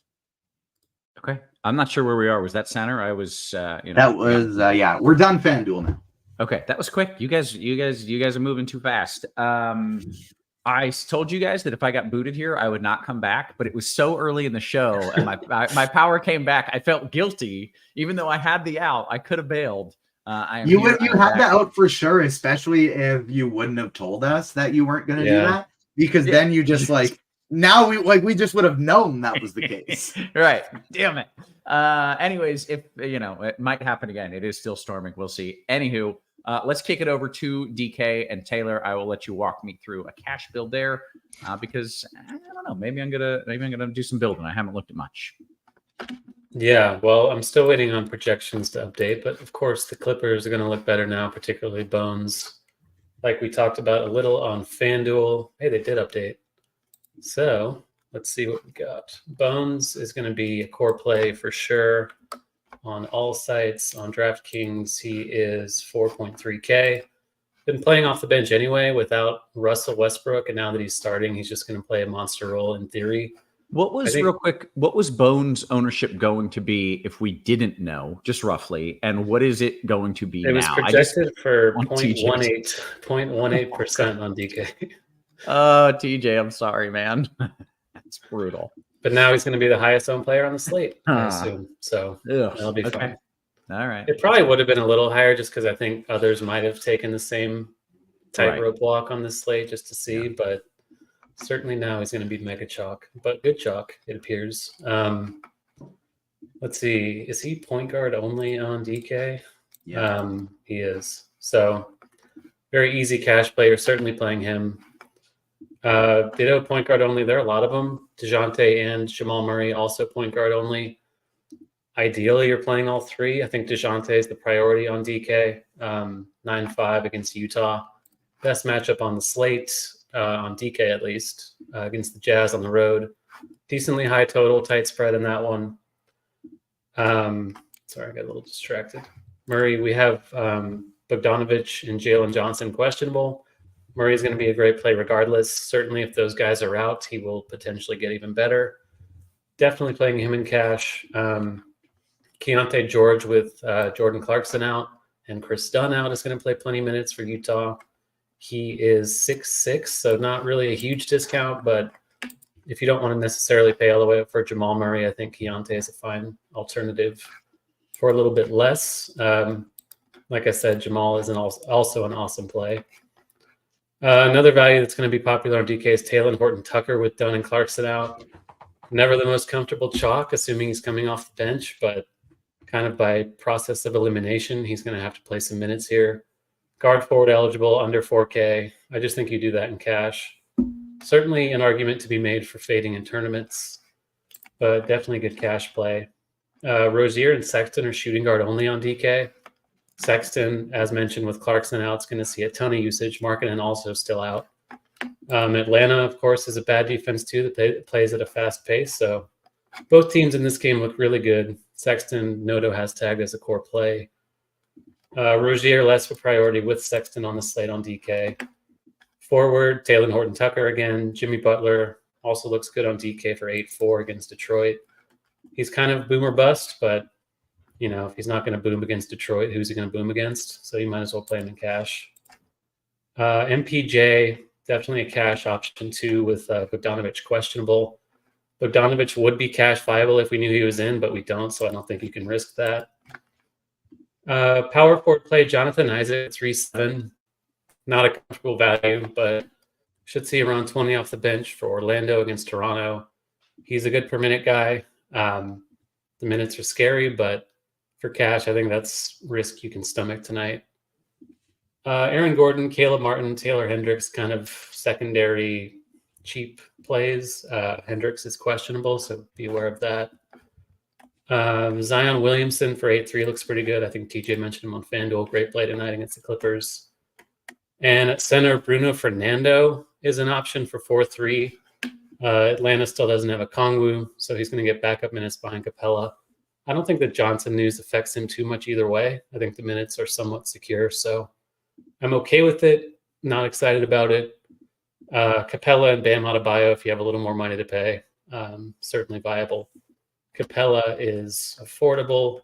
Okay. I'm not sure where we are. Was that center? I was, That was, yeah, we're done FanDuel now. Okay. That was quick. You guys are moving too fast. I told you guys that if I got booted here, I would not come back, but it was so early in the show and my power came back. I felt guilty, even though I had the out. I could have bailed. You had the out for sure, especially if you wouldn't have told us that you weren't going to do that, because then you just now we just would have known that was the case. Right. Damn it. Anyways, if it might happen again. It is still storming. We'll see. Anywho, let's kick it over to DK and Taylor. I will let you walk me through a cash build there because I don't know. Maybe I'm gonna do some building. I haven't looked at much. Yeah, well, I'm still waiting on projections to update, but of course the Clippers are going to look better now, particularly Bones, like we talked about a little on FanDuel. Hey, they did update. So let's see what we got. Bones is going to be a core play for sure on all sites. On DraftKings, he is 4.3K. Been playing off the bench anyway without Russell Westbrook, and now that he's starting, he's just going to play a monster role in theory. What was Bones' ownership going to be if we didn't know, just roughly, and what is it going to be now? It was projected for 0.18% on DK. Oh, TJ, I'm sorry, man. That's brutal. But now he's going to be the highest owned player on the slate, I assume. So that'll be fun. All right. It probably would have been a little higher just because I think others might have taken the same tightrope walk on this slate just to see, but certainly now he's going to be mega chalk, but good chalk, it appears. Let's see. Is he point guard only on DK? Yeah. He is. So very easy cash player, certainly playing him. Ditto point guard only. There are a lot of them. DeJounte and Jamal Murray also point guard only. Ideally, you're playing all 3. I think DeJounte is the priority on DK. 9-5 against Utah. Best matchup on the slate. On DK at least, against the Jazz on the road. Decently high total, tight spread in that one. Sorry, I got a little distracted. Murray, we have Bogdanovich and Jalen Johnson questionable. Murray is going to be a great play regardless. Certainly if those guys are out, he will potentially get even better. Definitely playing him in cash. Keontae George with Jordan Clarkson out and Chris Dunn out is going to play plenty of minutes for Utah. He is 6'6", so not really a huge discount, but if you don't want to necessarily pay all the way up for Jamal Murray, I think Keontae is a fine alternative for a little bit less. Like I said, Jamal is also an awesome play. Another value that's going to be popular on DK is Taylor Horton Tucker with Dunn and Clarkson out. Never the most comfortable chalk, assuming he's coming off the bench, but kind of by process of elimination, he's going to have to play some minutes here. Guard forward eligible, under 4K. I just think you do that in cash. Certainly an argument to be made for fading in tournaments, but definitely good cash play. Rozier and Sexton are shooting guard only on DK. Sexton, as mentioned with Clarkson out, is going to see a ton of usage. Markkanen also still out. Atlanta, of course, is a bad defense too that plays at a fast pace. So both teams in this game look really good. Sexton, Noto has tagged as a core play. Rozier, less of a priority with Sexton on the slate on DK. Forward, Talen Horton-Tucker again. Jimmy Butler also looks good on DK for 8-4 against Detroit. He's kind of boom or bust, but you know, if he's not going to boom against Detroit, who's he going to boom against? So you might as well play him in cash. MPJ, definitely a cash option too with Bogdanovic questionable. Bogdanovic would be cash viable if we knew he was in, but we don't, so I don't think you can risk that. Power forward play, Jonathan Isaac, 3-7. Not a comfortable value, but should see around 20 off the bench for Orlando against Toronto. He's a good per minute guy. The minutes are scary, but for cash, I think that's risk you can stomach tonight. Aaron Gordon, Caleb Martin, Taylor Hendricks, kind of secondary cheap plays. Hendricks is questionable, so be aware of that. Zion Williamson for 8-3 looks pretty good. I think TJ mentioned him on FanDuel. Great play tonight against the Clippers. And at center, Bruno Fernando is an option for 4-3. Atlanta still doesn't have a Kongwu, so he's going to get backup minutes behind Capella. I don't think the Johnson news affects him too much either way. I think the minutes are somewhat secure, so I'm okay with it. Not excited about it. Capella and Bam Adebayo, if you have a little more money to pay, certainly viable. Capella is affordable.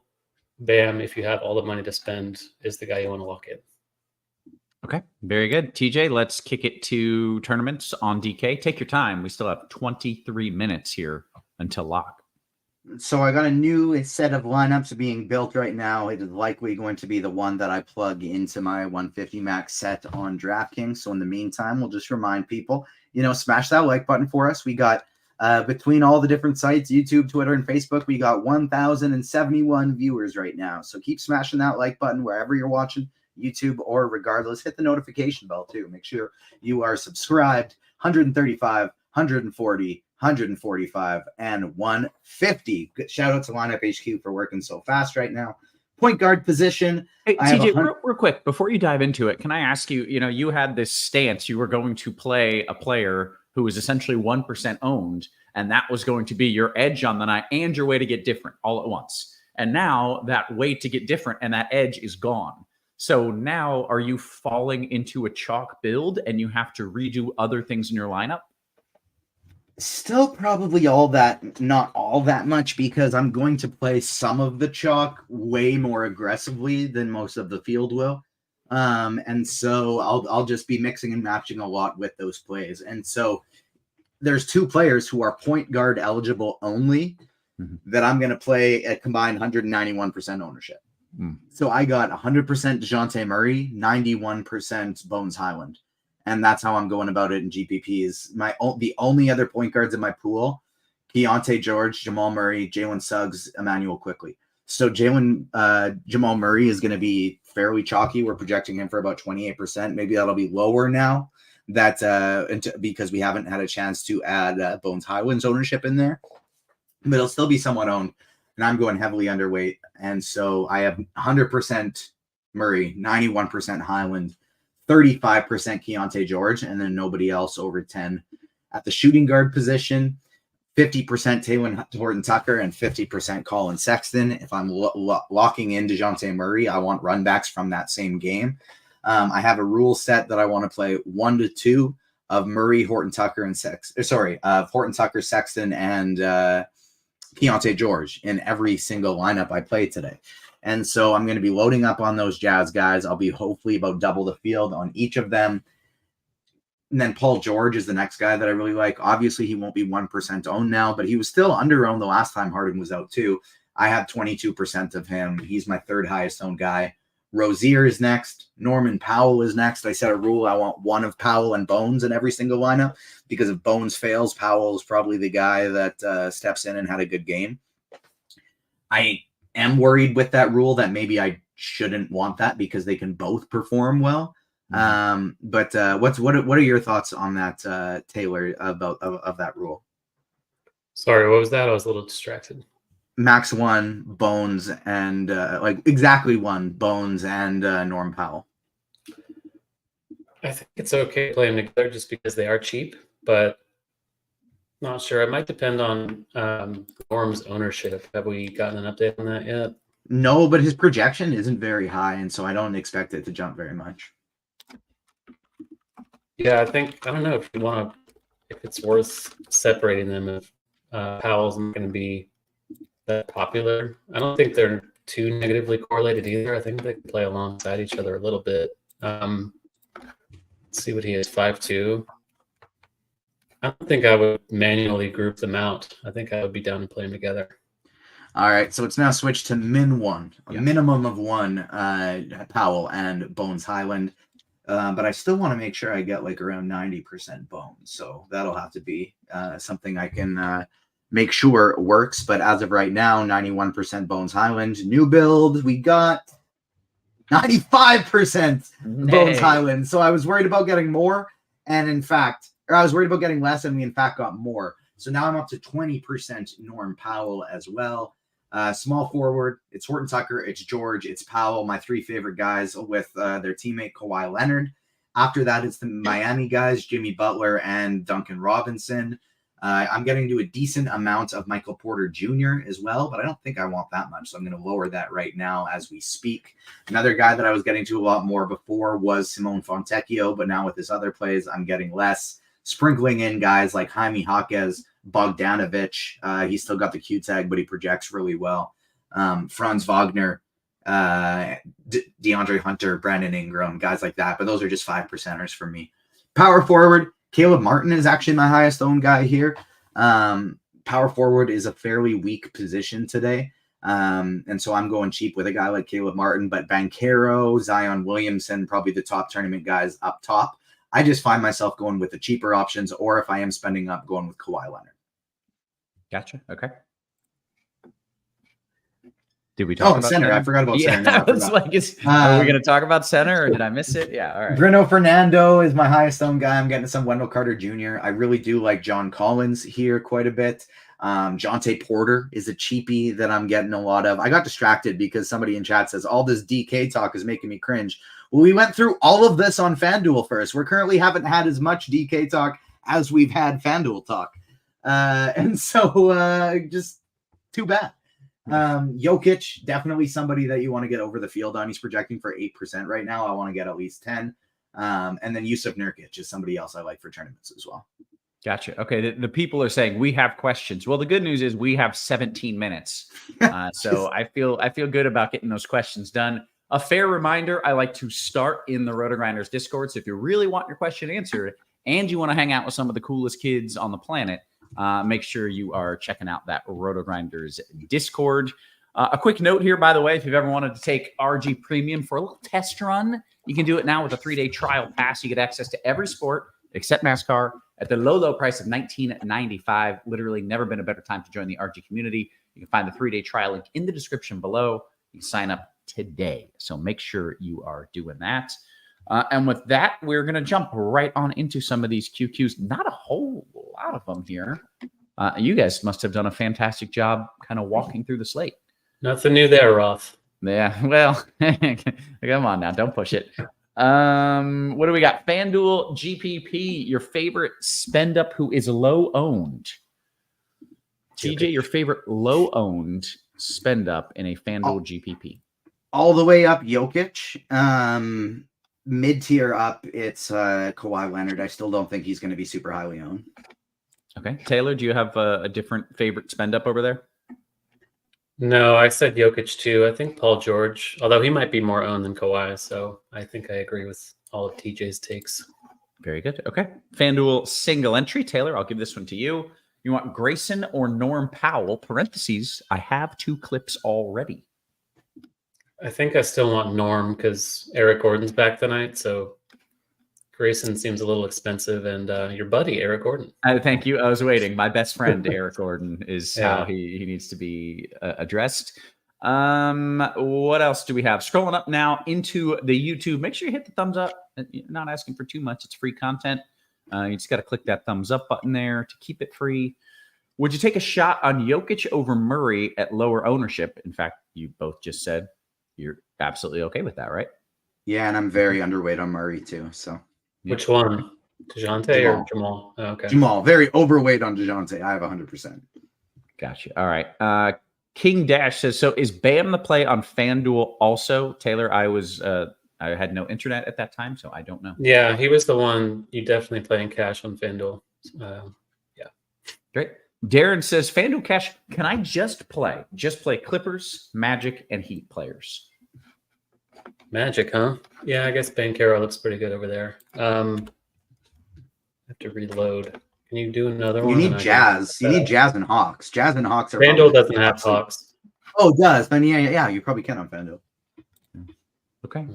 Bam, if you have all the money to spend, is the guy you want to lock in. Okay, very good. TJ, let's kick it to tournaments on DK. Take your time. We still have 23 minutes here until lock. So I got a new set of lineups being built right now. It is likely going to be the one that I plug into my 150 max set on DraftKings. So in the meantime, we'll just remind people, smash that like button for us. We got between all the different sites, YouTube, Twitter, and Facebook, we got 1,071 viewers right now. So keep smashing that like button wherever you're watching, YouTube or regardless. Hit the notification bell too. Make sure you are subscribed. 135, 140, 145, and 150. Good shout out to Lineup HQ for working so fast right now. Point guard position. Hey, TJ, real quick, before you dive into it, can I ask you, you had this stance. You were going to play a player who was essentially 1% owned, and that was going to be your edge on the night and your way to get different all at once. And now that way to get different and that edge is gone. So now are you falling into a chalk build and you have to redo other things in your lineup? Still probably not all that much, because I'm going to play some of the chalk way more aggressively than most of the field will. And so I'll just be mixing and matching a lot with those plays. And so there's two players who are point guard eligible only that I'm going to play at combined 191% ownership. So I got 100% DeJounte Murray, 91% Bones Highland. And that's how I'm going about it in GPPs. The only other point guards in my pool, Keontae George, Jamal Murray, Jalen Suggs, Emmanuel Quickley. So Jamal Murray is going to be fairly chalky. We're projecting him for about 28%. Maybe that'll be lower now because we haven't had a chance to add Bones Highland's ownership in there. But it'll still be somewhat owned. And I'm going heavily underweight. And so I have 100% Murray, 91% Highland, 35% Keontae George, and then nobody else over 10. At the shooting guard position, 50% Talen Horton-Tucker and 50% Colin Sexton. If I'm locking in DeJounte Murray, I want runbacks from that same game. I have a rule set that I want to play 1 to 2 of Murray, Horton-Tucker, and Horton-Tucker, Sexton, and Keontae George in every single lineup I play today. And so I'm going to be loading up on those Jazz guys. I'll be hopefully about double the field on each of them. And then Paul George is the next guy that I really like. Obviously, he won't be 1% owned now, but he was still under owned the last time Harden was out too. I have 22% of him. He's my third highest owned guy. Rozier is next. Norman Powell is next. I set a rule. I want one of Powell and Bones in every single lineup because if Bones fails, Powell is probably the guy that steps in and had a good game. I am worried with that rule that maybe I shouldn't want that because they can both perform well. But what are your thoughts on that, Taylor, about of that rule? Sorry, what was that? I was a little distracted. Max 1, Bones, and exactly 1, Bones and Norm Powell. I think it's okay to play them together just because they are cheap, but not sure. It might depend on Norm's ownership. Have we gotten an update on that yet? No, but his projection isn't very high, and so I don't expect it to jump very much. Yeah, I don't know if it's worth separating them if Powell's not going to be that popular. I don't think they're too negatively correlated either. I think they can play alongside each other a little bit. Let's see what he is, 5'2". I don't think I would manually group them out. I think I would be down to play them together. All right, so it's now switched to min 1, a minimum of 1 Powell and Bones Highland. But I still want to make sure I get like around 90% Bones. So that'll have to be something I can make sure works. But as of right now, 91% Bones Highland. New build, we got 95% Bones Highland. So I was worried about getting more. And in fact, I was worried about getting less, and we in fact got more. So now I'm up to 20% Norm Powell as well. Small forward, it's Horton Tucker, it's George, it's Powell, my 3 favorite guys with their teammate Kawhi Leonard. After that, it's the Miami guys, Jimmy Butler and Duncan Robinson. I'm getting to a decent amount of Michael Porter Jr. as well, but I don't think I want that much, so I'm going to lower that right now as we speak. Another guy that I was getting to a lot more before was Simone Fontecchio, but now with his other plays, I'm getting less. Sprinkling in guys like Jaime Jaquez, Bogdanovich. He's still got the Q tag, but he projects really well. Franz Wagner, DeAndre Hunter, Brandon Ingram, guys like that. But those are just 5%ers for me. Power forward, Caleb Martin is actually my highest owned guy here. Power forward is a fairly weak position today. And so I'm going cheap with a guy like Caleb Martin, but Banchero, Zion Williamson, probably the top tournament guys up top. I just find myself going with the cheaper options, or if I am spending up, going with Kawhi Leonard. Gotcha. Okay. Did we talk about center? I forgot about center. No, it's like, are we going to talk about center, or did I miss it? Yeah. All right. Bruno Fernando is my highest owned guy. I'm getting some Wendell Carter Jr. I really do like John Collins here quite a bit. Jonte Porter is a cheapie that I'm getting a lot of. I got distracted because somebody in chat says all this DK talk is making me cringe. Well, we went through all of this on FanDuel first. We currently haven't had as much DK talk as we've had FanDuel talk. And so just too bad. Jokic, definitely somebody that you want to get over the field on. He's projecting for 8% right now. I want to get at least 10. And then Yusuf Nurkic is somebody else I like for tournaments as well. Gotcha. Okay. The people are saying we have questions. Well, the good news is we have 17 minutes. So I feel good about getting those questions done. A fair reminder, I like to start in the RotoGrinders Discord. So if you really want your question answered and you want to hang out with some of the coolest kids on the planet, make sure you are checking out that RotoGrinders Discord. A quick note here, by the way, if you've ever wanted to take RG Premium for a little test run, you can do it now with a 3-day trial pass. You get access to every sport except NASCAR at the low price of $19.95. Literally never been a better time to join the RG community. You can find the 3-day trial link in the description below. You can sign up today. So make sure you are doing that. And with that, we're going to jump right on into some of these QQs. Not a whole lot of them here. You guys must have done a fantastic job kind of walking through the slate. Nothing new there, Roth. Yeah, well, come on now. Don't push it. What do we got? FanDuel GPP, your favorite spend up who is low owned. TJ, your favorite low owned spend up in a FanDuel GPP. All the way up, Jokic. Mid-tier up, it's Kawhi Leonard. I still don't think he's going to be super highly owned. Okay. Taylor, do you have a different favorite spend up over there? No, I said Jokic too. I think Paul George, although he might be more owned than Kawhi. So I think I agree with all of TJ's takes. Very good. Okay. FanDuel single entry. Taylor, I'll give this one to you. You want Grayson or Norm Powell? Parentheses, I have 2 clips already. I think I still want Norm because Eric Gordon's back tonight. So Grayson seems a little expensive, and your buddy Eric Gordon. Thank you. I was waiting. My best friend Eric Gordon is how he needs to be addressed. What else do we have? Scrolling up now into the YouTube. Make sure you hit the thumbs up. You're not asking for too much. It's free content. You just got to click that thumbs up button there to keep it free. Would you take a shot on Jokic over Murray at lower ownership? In fact, you both just said you're absolutely okay with that, right? Yeah, and I'm very underweight on Murray too. So which one? DeJounte or Jamal? Oh, okay. Jamal, very overweight on DeJounte. I have 100%. Gotcha. All right. King Dash says, so is Bam the play on FanDuel also? Taylor, I had no internet at that time, so I don't know. Yeah, he was the one you definitely play in cash on FanDuel. Yeah. Great. Darren says, FanDuel cash, can I just play Clippers, Magic, and Heat players? Magic, huh? Yeah, I guess Banchero looks pretty good over there. I have to reload. Can you do another one? You need Jazz. You need Jazz and Hawks. Jazz and Hawks are FanDuel doesn't have Hawks. Oh, it does. Then yeah, you probably can on FanDuel. Okay.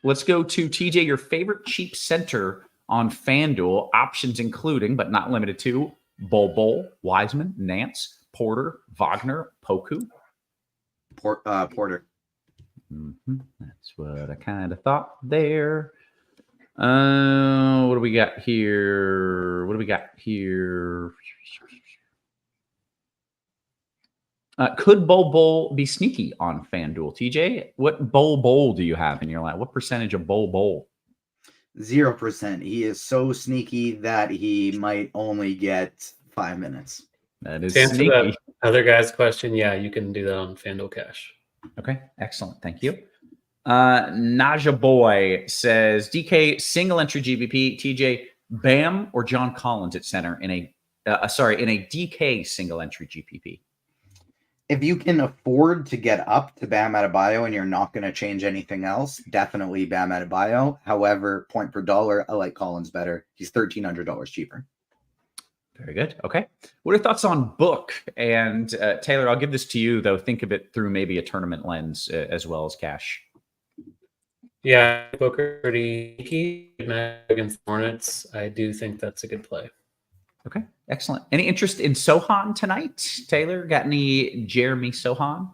Let's go to TJ, your favorite cheap center on FanDuel. Options including, but not limited to, Bol, Wiseman, Nance, Porter, Wagner, Poku. Porter. That's what I kind of thought there. What do we got here? Could Bol be sneaky on FanDuel? TJ, what Bol do you have in your line? What percentage of Bol? 0%. He is so sneaky that he might only get 5 minutes. That is to answer sneaky. that other guy's question, yeah, you can do that on FanDuel Cash. Okay, excellent. Thank you. Naja Boy says, DK single entry GBP, TJ Bam or John Collins at center in a DK single entry GPP. If you can afford to get up to Bam Adebayo and you're not going to change anything else, definitely Bam Adebayo. However, point per dollar, I like Collins better. He's $1,300 cheaper. Very good. Okay. What are your thoughts on Book? And Taylor, I'll give this to you, though. Think of it through maybe a tournament lens as well as cash. Yeah, Booker pretty against Hornets. I do think that's a good play. Okay, excellent. Any interest in Sohan tonight? Taylor, got any Jeremy Sohan?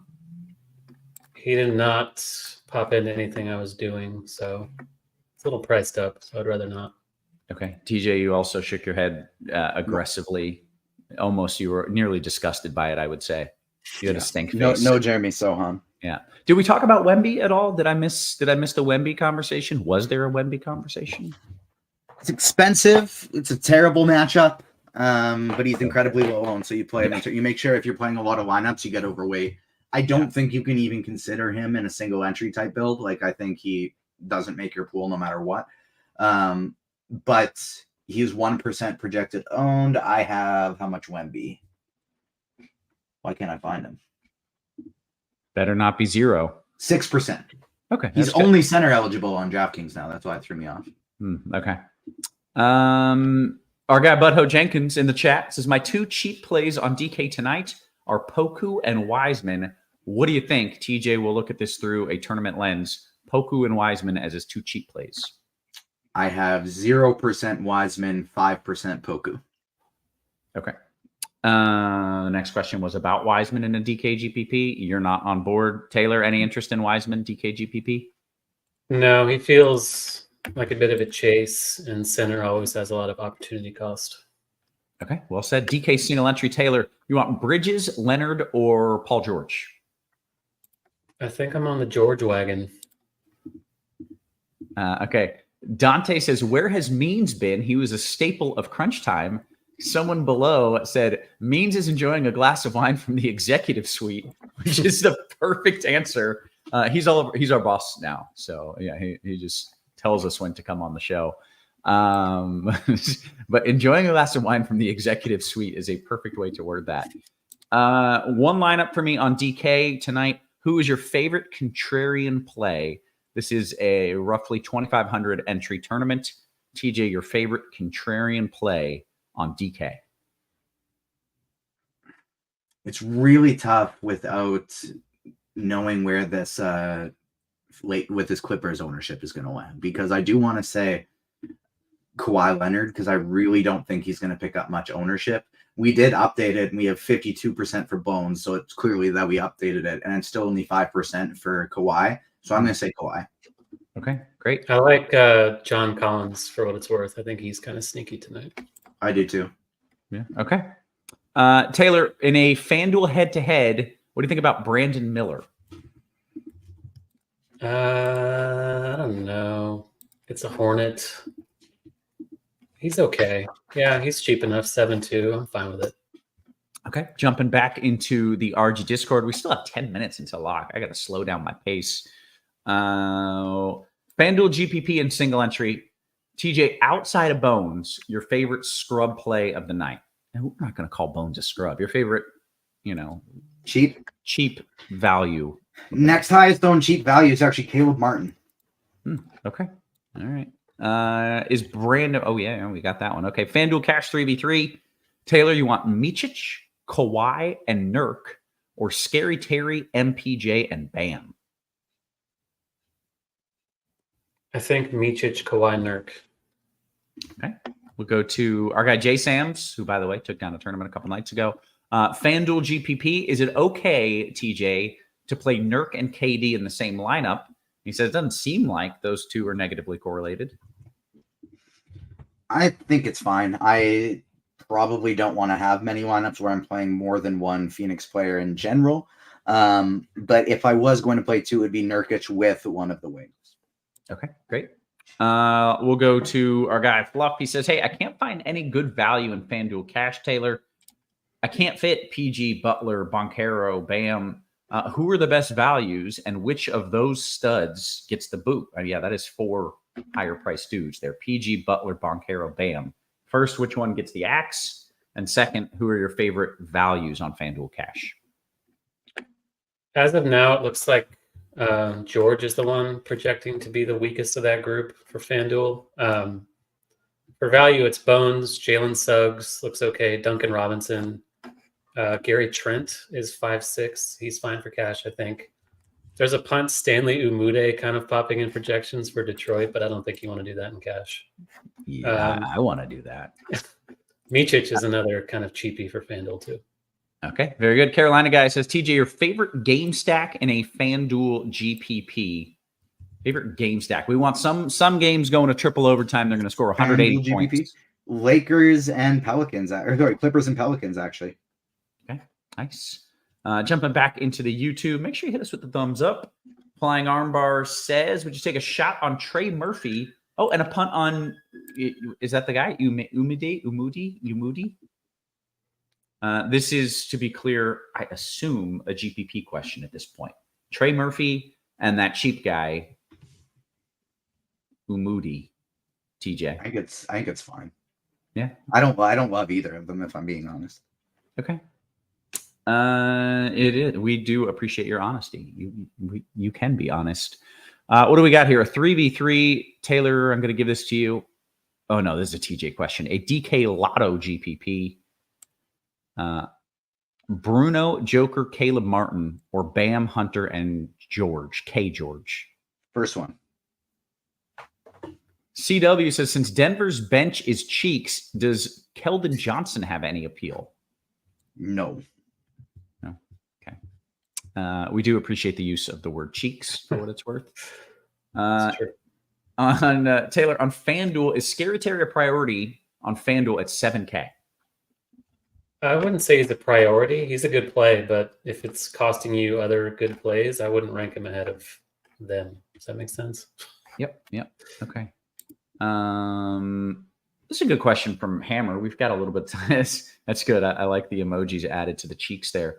He did not pop into anything I was doing, so it's a little priced up, so I'd rather not. Okay. TJ, you also shook your head aggressively. Almost, you were nearly disgusted by it, I would say. You had a stink face. No Jeremy Sohan. Yeah. Did we talk about Wemby at all? Did I miss the Wemby conversation? Was there a Wemby conversation? It's expensive. It's a terrible matchup. But he's incredibly low owned, so you play him. You make sure if you're playing a lot of lineups, you get overweight. I don't think you can even consider him in a single entry type build. Like, I think he doesn't make your pool no matter what. But he's 1% projected owned. I have how much Wemby? Why can't I find him? Better not be 0. 6%. Okay. He's only center eligible on DraftKings now. That's why it threw me off. Okay. Our guy Butho Jenkins in the chat says, my 2 cheap plays on DK tonight are Poku and Wiseman. What do you think? TJ will look at this through a tournament lens. Poku and Wiseman as his 2 cheap plays. I have 0% Wiseman, 5% Poku. Okay. The next question was about Wiseman in a DK GPP. You're not on board. Taylor, any interest in Wiseman, DK GPP? No, he feels like a bit of a chase, and center always has a lot of opportunity cost. Okay, well said. DK single entry. Taylor, you want Bridges, Leonard, or Paul George? I think I'm on the George wagon. Okay. Dante says, where has Means been? He was a staple of crunch time. Someone below said, Means is enjoying a glass of wine from the executive suite, which is the perfect answer. He's our boss now. So yeah, he just tells us when to come on the show. But enjoying a glass of wine from the executive suite is a perfect way to word that. One lineup for me on DK tonight. Who is your favorite contrarian play? This is a roughly 2,500 entry tournament. TJ, your favorite contrarian play on DK? It's really tough without knowing where this late with this Clippers ownership is going to land, because I do want to say Kawhi Leonard, because I really don't think he's going to pick up much ownership. We did update it, and we have 52% for Bones, so it's clearly that we updated it, and it's still only 5% for Kawhi. So I'm going to say Kawhi. Okay, great. I like John Collins for what it's worth. I think he's kind of sneaky tonight. I do too. Yeah. Okay. Taylor, in a FanDuel head-to-head, what do you think about Brandon Miller? I don't know. It's a Hornet. He's okay. Yeah, he's cheap enough. 7-2. I'm fine with it. Okay. Jumping back into the RG Discord. We still have 10 minutes until lock. I got to slow down my pace. FanDuel GPP and single entry. TJ, outside of Bones, your favorite scrub play of the night. And we're not going to call Bones a scrub. Your favorite, cheap value. Next highest owned cheap value is actually Caleb Martin. Okay. All right. Is Brandon? Oh yeah, we got that one. Okay. FanDuel Cash 3v3. Taylor, you want Micic, Kawhi, and Nurk, or Scary Terry, MPJ, and Bam? I think Micic, Kawhi, Nurk. Okay. We'll go to our guy Jay Sams, who, by the way, took down a tournament a couple nights ago. FanDuel GPP. Is it okay, TJ, to play Nurk and KD in the same lineup? He says it doesn't seem like those two are negatively correlated. I think it's fine. I probably don't want to have many lineups where I'm playing more than one Phoenix player in general. But if I was going to play two, it would be Nurkic with one of the wings. Okay, great. We'll go to our guy Fluff. He says, hey, I can't find any good value in FanDuel Cash, Taylor. I can't fit PG, Butler, Boncaro, Bam. Who are the best values, and which of those studs gets the boot? Yeah, that is 4 higher priced dudes there. PG, Butler, Boncaro, Bam. First, which one gets the axe? And second, who are your favorite values on FanDuel Cash? As of now, it looks like George is the one projecting to be the weakest of that group for FanDuel. For value, it's Bones, Jalen Suggs looks okay, Duncan Robinson. Gary Trent is 5'6". He's fine for cash, I think. There's a punt, Stanley Umude, kind of popping in projections for Detroit, but I don't think you want to do that in cash. Yeah, I want to do that. Micic is another kind of cheapie for FanDuel, too. Okay, very good. Carolina guy says, TJ, your favorite game stack in a FanDuel GPP? Favorite game stack. We want some games going to triple overtime. They're going to score 180 FanDuel points. GPP? Lakers and Pelicans. Clippers and Pelicans, actually. Okay, nice. Jumping back into the YouTube, make sure you hit us with the thumbs up. Flying Armbar says, would you take a shot on Trey Murphy? Oh, and a punt on, is that the guy? Umudi? This is, to be clear, I assume a GPP question at this point. Trey Murphy and that cheap guy, Umudi, TJ. I think it's fine. Yeah. I don't love either of them, if I'm being honest. Okay. It is. We do appreciate your honesty. You can be honest. What do we got here? A 3v3. Taylor, I'm going to give this to you. Oh, no, this is a TJ question. A DK Lotto GPP. Bruno, Joker, Caleb Martin, or Bam, Hunter, and George. George. First one. CW says, since Denver's bench is cheeks, does Keldon Johnson have any appeal? No. We do appreciate the use of the word cheeks for what it's worth. That's true. On Taylor, on FanDuel, is Scary Terry a priority on FanDuel at 7K? I wouldn't say he's a priority. He's a good play, but if it's costing you other good plays, I wouldn't rank him ahead of them. Does that make sense? Yep. Okay. This is a good question from Hammer. We've got a little bit of time. That's good. I like the emojis added to the cheeks there.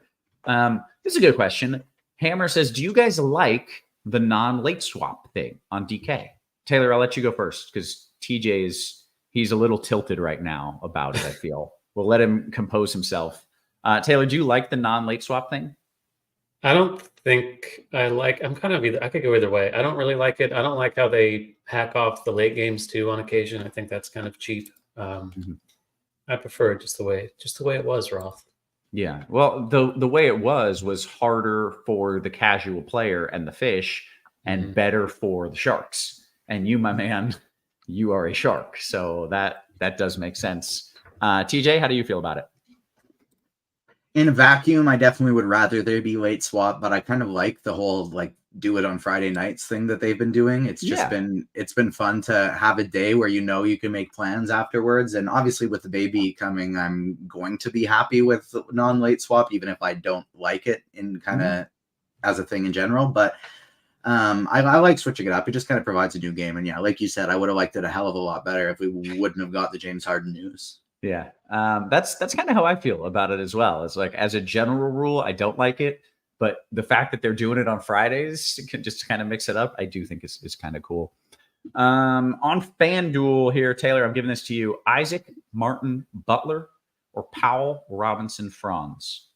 This is a good question. Hammer says, do you guys like the non-late swap thing on DK? Taylor, I'll let you go first because TJ he's a little tilted right now about it, I feel. We'll let him compose himself. Taylor, do you like the non-late swap thing? I don't think I'm kind of I could go either way. I don't really like it. I don't like how they hack off the late games too on occasion. I think that's kind of cheap. I prefer it just the way it was, Roth. Yeah. Well, the way it was harder for the casual player and the fish and better for the sharks. And you, my man, you are a shark. So that does make sense. TJ, how do you feel about it? In a vacuum, I definitely would rather there be late swap, but I kind of like the whole like do it on Friday nights thing that they've been doing. It's just been fun to have a day where you can make plans afterwards. And obviously with the baby coming, I'm going to be happy with non-late swap, even if I don't like it in kind of as a thing in general. But I like switching it up. It just kind of provides a new game. And yeah, like you said, I would have liked it a hell of a lot better if we wouldn't have got the James Harden news. Yeah. That's kind of how I feel about it as well. It's like, as a general rule, I don't like it, but the fact that they're doing it on Fridays can just kind of mix it up. I do think it's kind of cool. On FanDuel here, Taylor, I'm giving this to you. Isaac, Martin, Butler, or Powell, Robinson, Franz?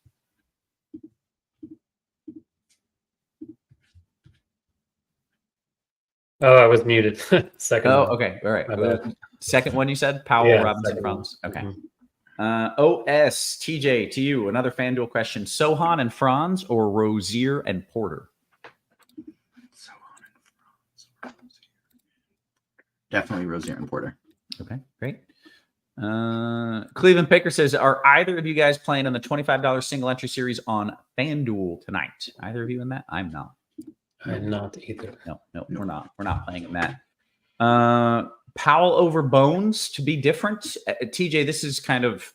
Oh, I was muted. Second. Oh, one. okay. All right. My bad. Second one you said? Powell, Yeah, Robinson, second Franz. one. Okay. OS, TJ, to you, another FanDuel question. Sohan and Franz or Rozier and Porter? Definitely Rozier and Porter. Okay, great. Cleveland Picker says, are either of you guys playing in the $25 single entry series on FanDuel tonight? Either of you in that? I'm not. I'm not either. No, we're not. We're not playing in that. Powell over Bones to be different. TJ, this is kind of,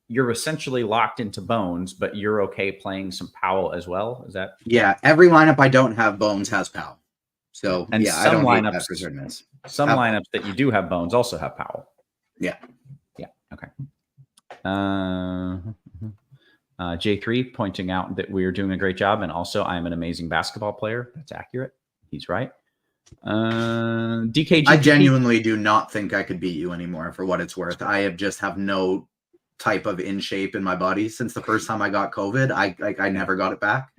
you're essentially locked into Bones, but you're okay playing some Powell as well. Is that? Yeah, every lineup I don't have Bones has Powell. So and yeah, some I don't lineups, hate that for certain. Some lineups that you do have Bones also have Powell. Yeah. Okay. J3 pointing out that we are doing a great job, and also I'm an amazing basketball player. That's accurate. He's right. DKG. I genuinely do not think I could beat you anymore. For what it's worth, I have no type of in shape in my body since the first time I got COVID. I never got it back.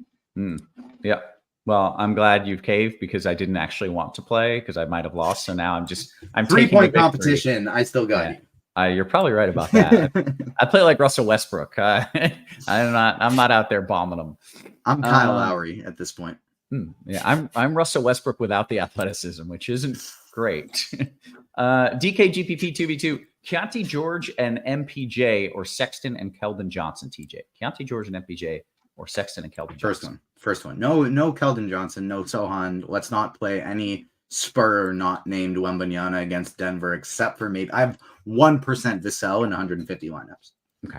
Yeah. Well, I'm glad you've caved because I didn't actually want to play because I might have lost. So now I'm 3-point competition. I still got you. You're probably right about that. I play like Russell Westbrook. I'm not out there bombing them. I'm Kyle Lowry at this point. Yeah, I'm Russell Westbrook without the athleticism, which isn't great. DKGPP 2v2, Keontae George and MPJ or Sexton and Keldon Johnson. TJ, Keontae George and MPJ or Sexton and Keldon Johnson. First one. No Keldon Johnson. No Sohan. Let's not play any Spur not named Wembanyama against Denver, except for maybe I have 1% Vassell in 150 lineups. Okay.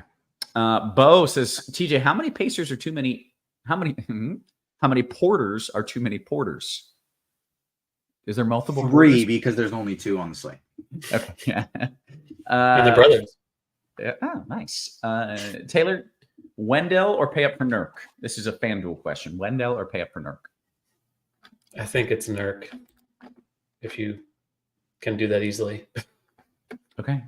Bo says, TJ, how many Pacers are too many? How many Porters are too many Porters? Is there multiple? 3 Porters? because there's only 2 on the slate. Okay. Yeah. And the brothers. Yeah. Oh, nice. Taylor, Wendell or pay up for Nurk? This is a FanDuel question. Wendell or pay up for Nurk? I think it's Nurk. If you can do that easily. Okay.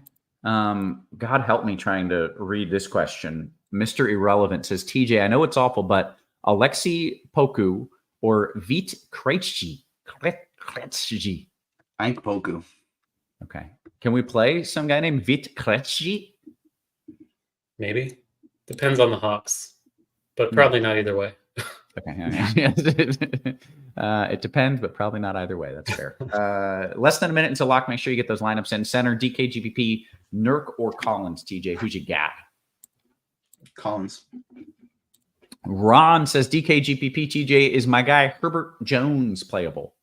God help me trying to read this question. Mr. Irrelevant says, TJ, I know it's awful, but Alexei Poku or Vit Krejci? I think Poku. Okay. Can we play some guy named Vit Krejci? Maybe. Depends on the Hawks, but probably not either way. Okay. It depends, but probably not either way. That's fair. Less than a minute until lock. Make sure you get those lineups in. Center, DKGPP, Nurk or Collins, TJ? Who'd you got? Collins. Ron says, DKGPP, TJ, is my guy Herbert Jones playable?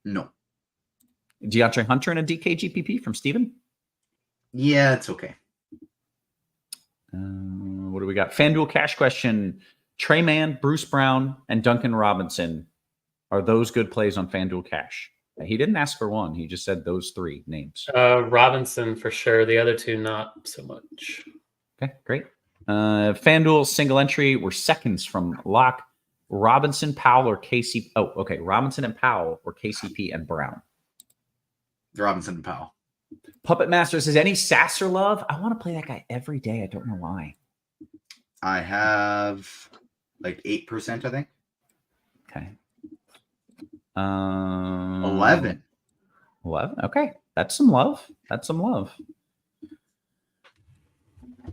No. DeAndre Hunter and a DKGPP from Steven? Yeah, it's okay. What do we got? FanDuel cash question. Trey Mann, Bruce Brown, and Duncan Robinson. Are those good plays on FanDuel cash? He didn't ask for one. He just said those 3 names. Robinson for sure. The other 2, not so much. Okay, great. FanDuel single entry. We're seconds from lock. Robinson, Powell, or KCP. Oh, okay. Robinson and Powell or KCP and Brown. Robinson and Powell. Puppet Master says, any Sasser love? I want to play that guy every day. I don't know why. I have like 8%, I think. Okay. 11. 11. Okay. That's some love.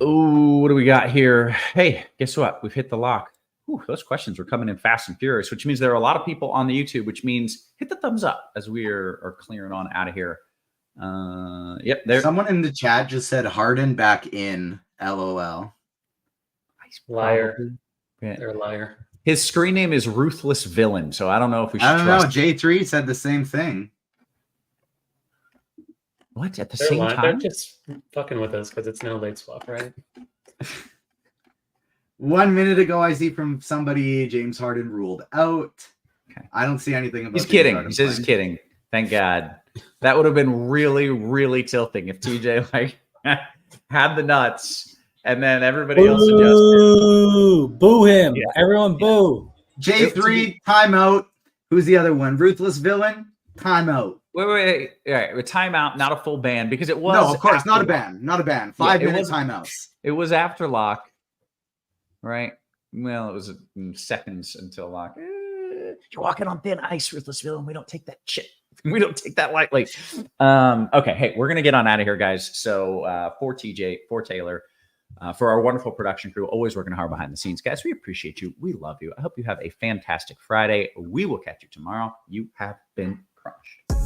Oh, what do we got here? Hey, guess what? We've hit the lock. Ooh, those questions were coming in fast and furious, which means there are a lot of people on the YouTube, which means hit the thumbs up as we are clearing on out of here. Yep, there. Someone in the chat just said Harden back in. LOL. Liar. Yeah. They're a liar. His screen name is Ruthless Villain, so I don't know if we should I don't know. trust him. J3 said the same thing. What? At the They're same lying. time? They're just fucking with us because it's no late swap, right? 1 minute ago, I see from somebody James Harden ruled out. Okay. I don't see anything about He's James kidding. Harden He says he's playing. kidding. Thank God. That would have been really, really tilting if TJ like had the nuts and then everybody else adjusted. Boo! Boo him! Yeah. Everyone, boo! J3 timeout. Who's the other one? Ruthless Villain timeout. Wait. All right, with timeout, not a full ban because it was. No, of course, after not a lock. ban. Not a ban. Yeah, 5 it minute was- timeouts. It was after lock, right? Well, it was seconds until lock. You're walking on thin ice, Ruthless Villain. We don't take that shit. We don't take that lightly. Okay, hey, we're gonna get on out of here, guys. So for TJ, for Taylor, for our wonderful production crew, always working hard behind the scenes, guys. We appreciate you. We love you. I hope you have a fantastic Friday. We will catch you tomorrow. You have been crushed.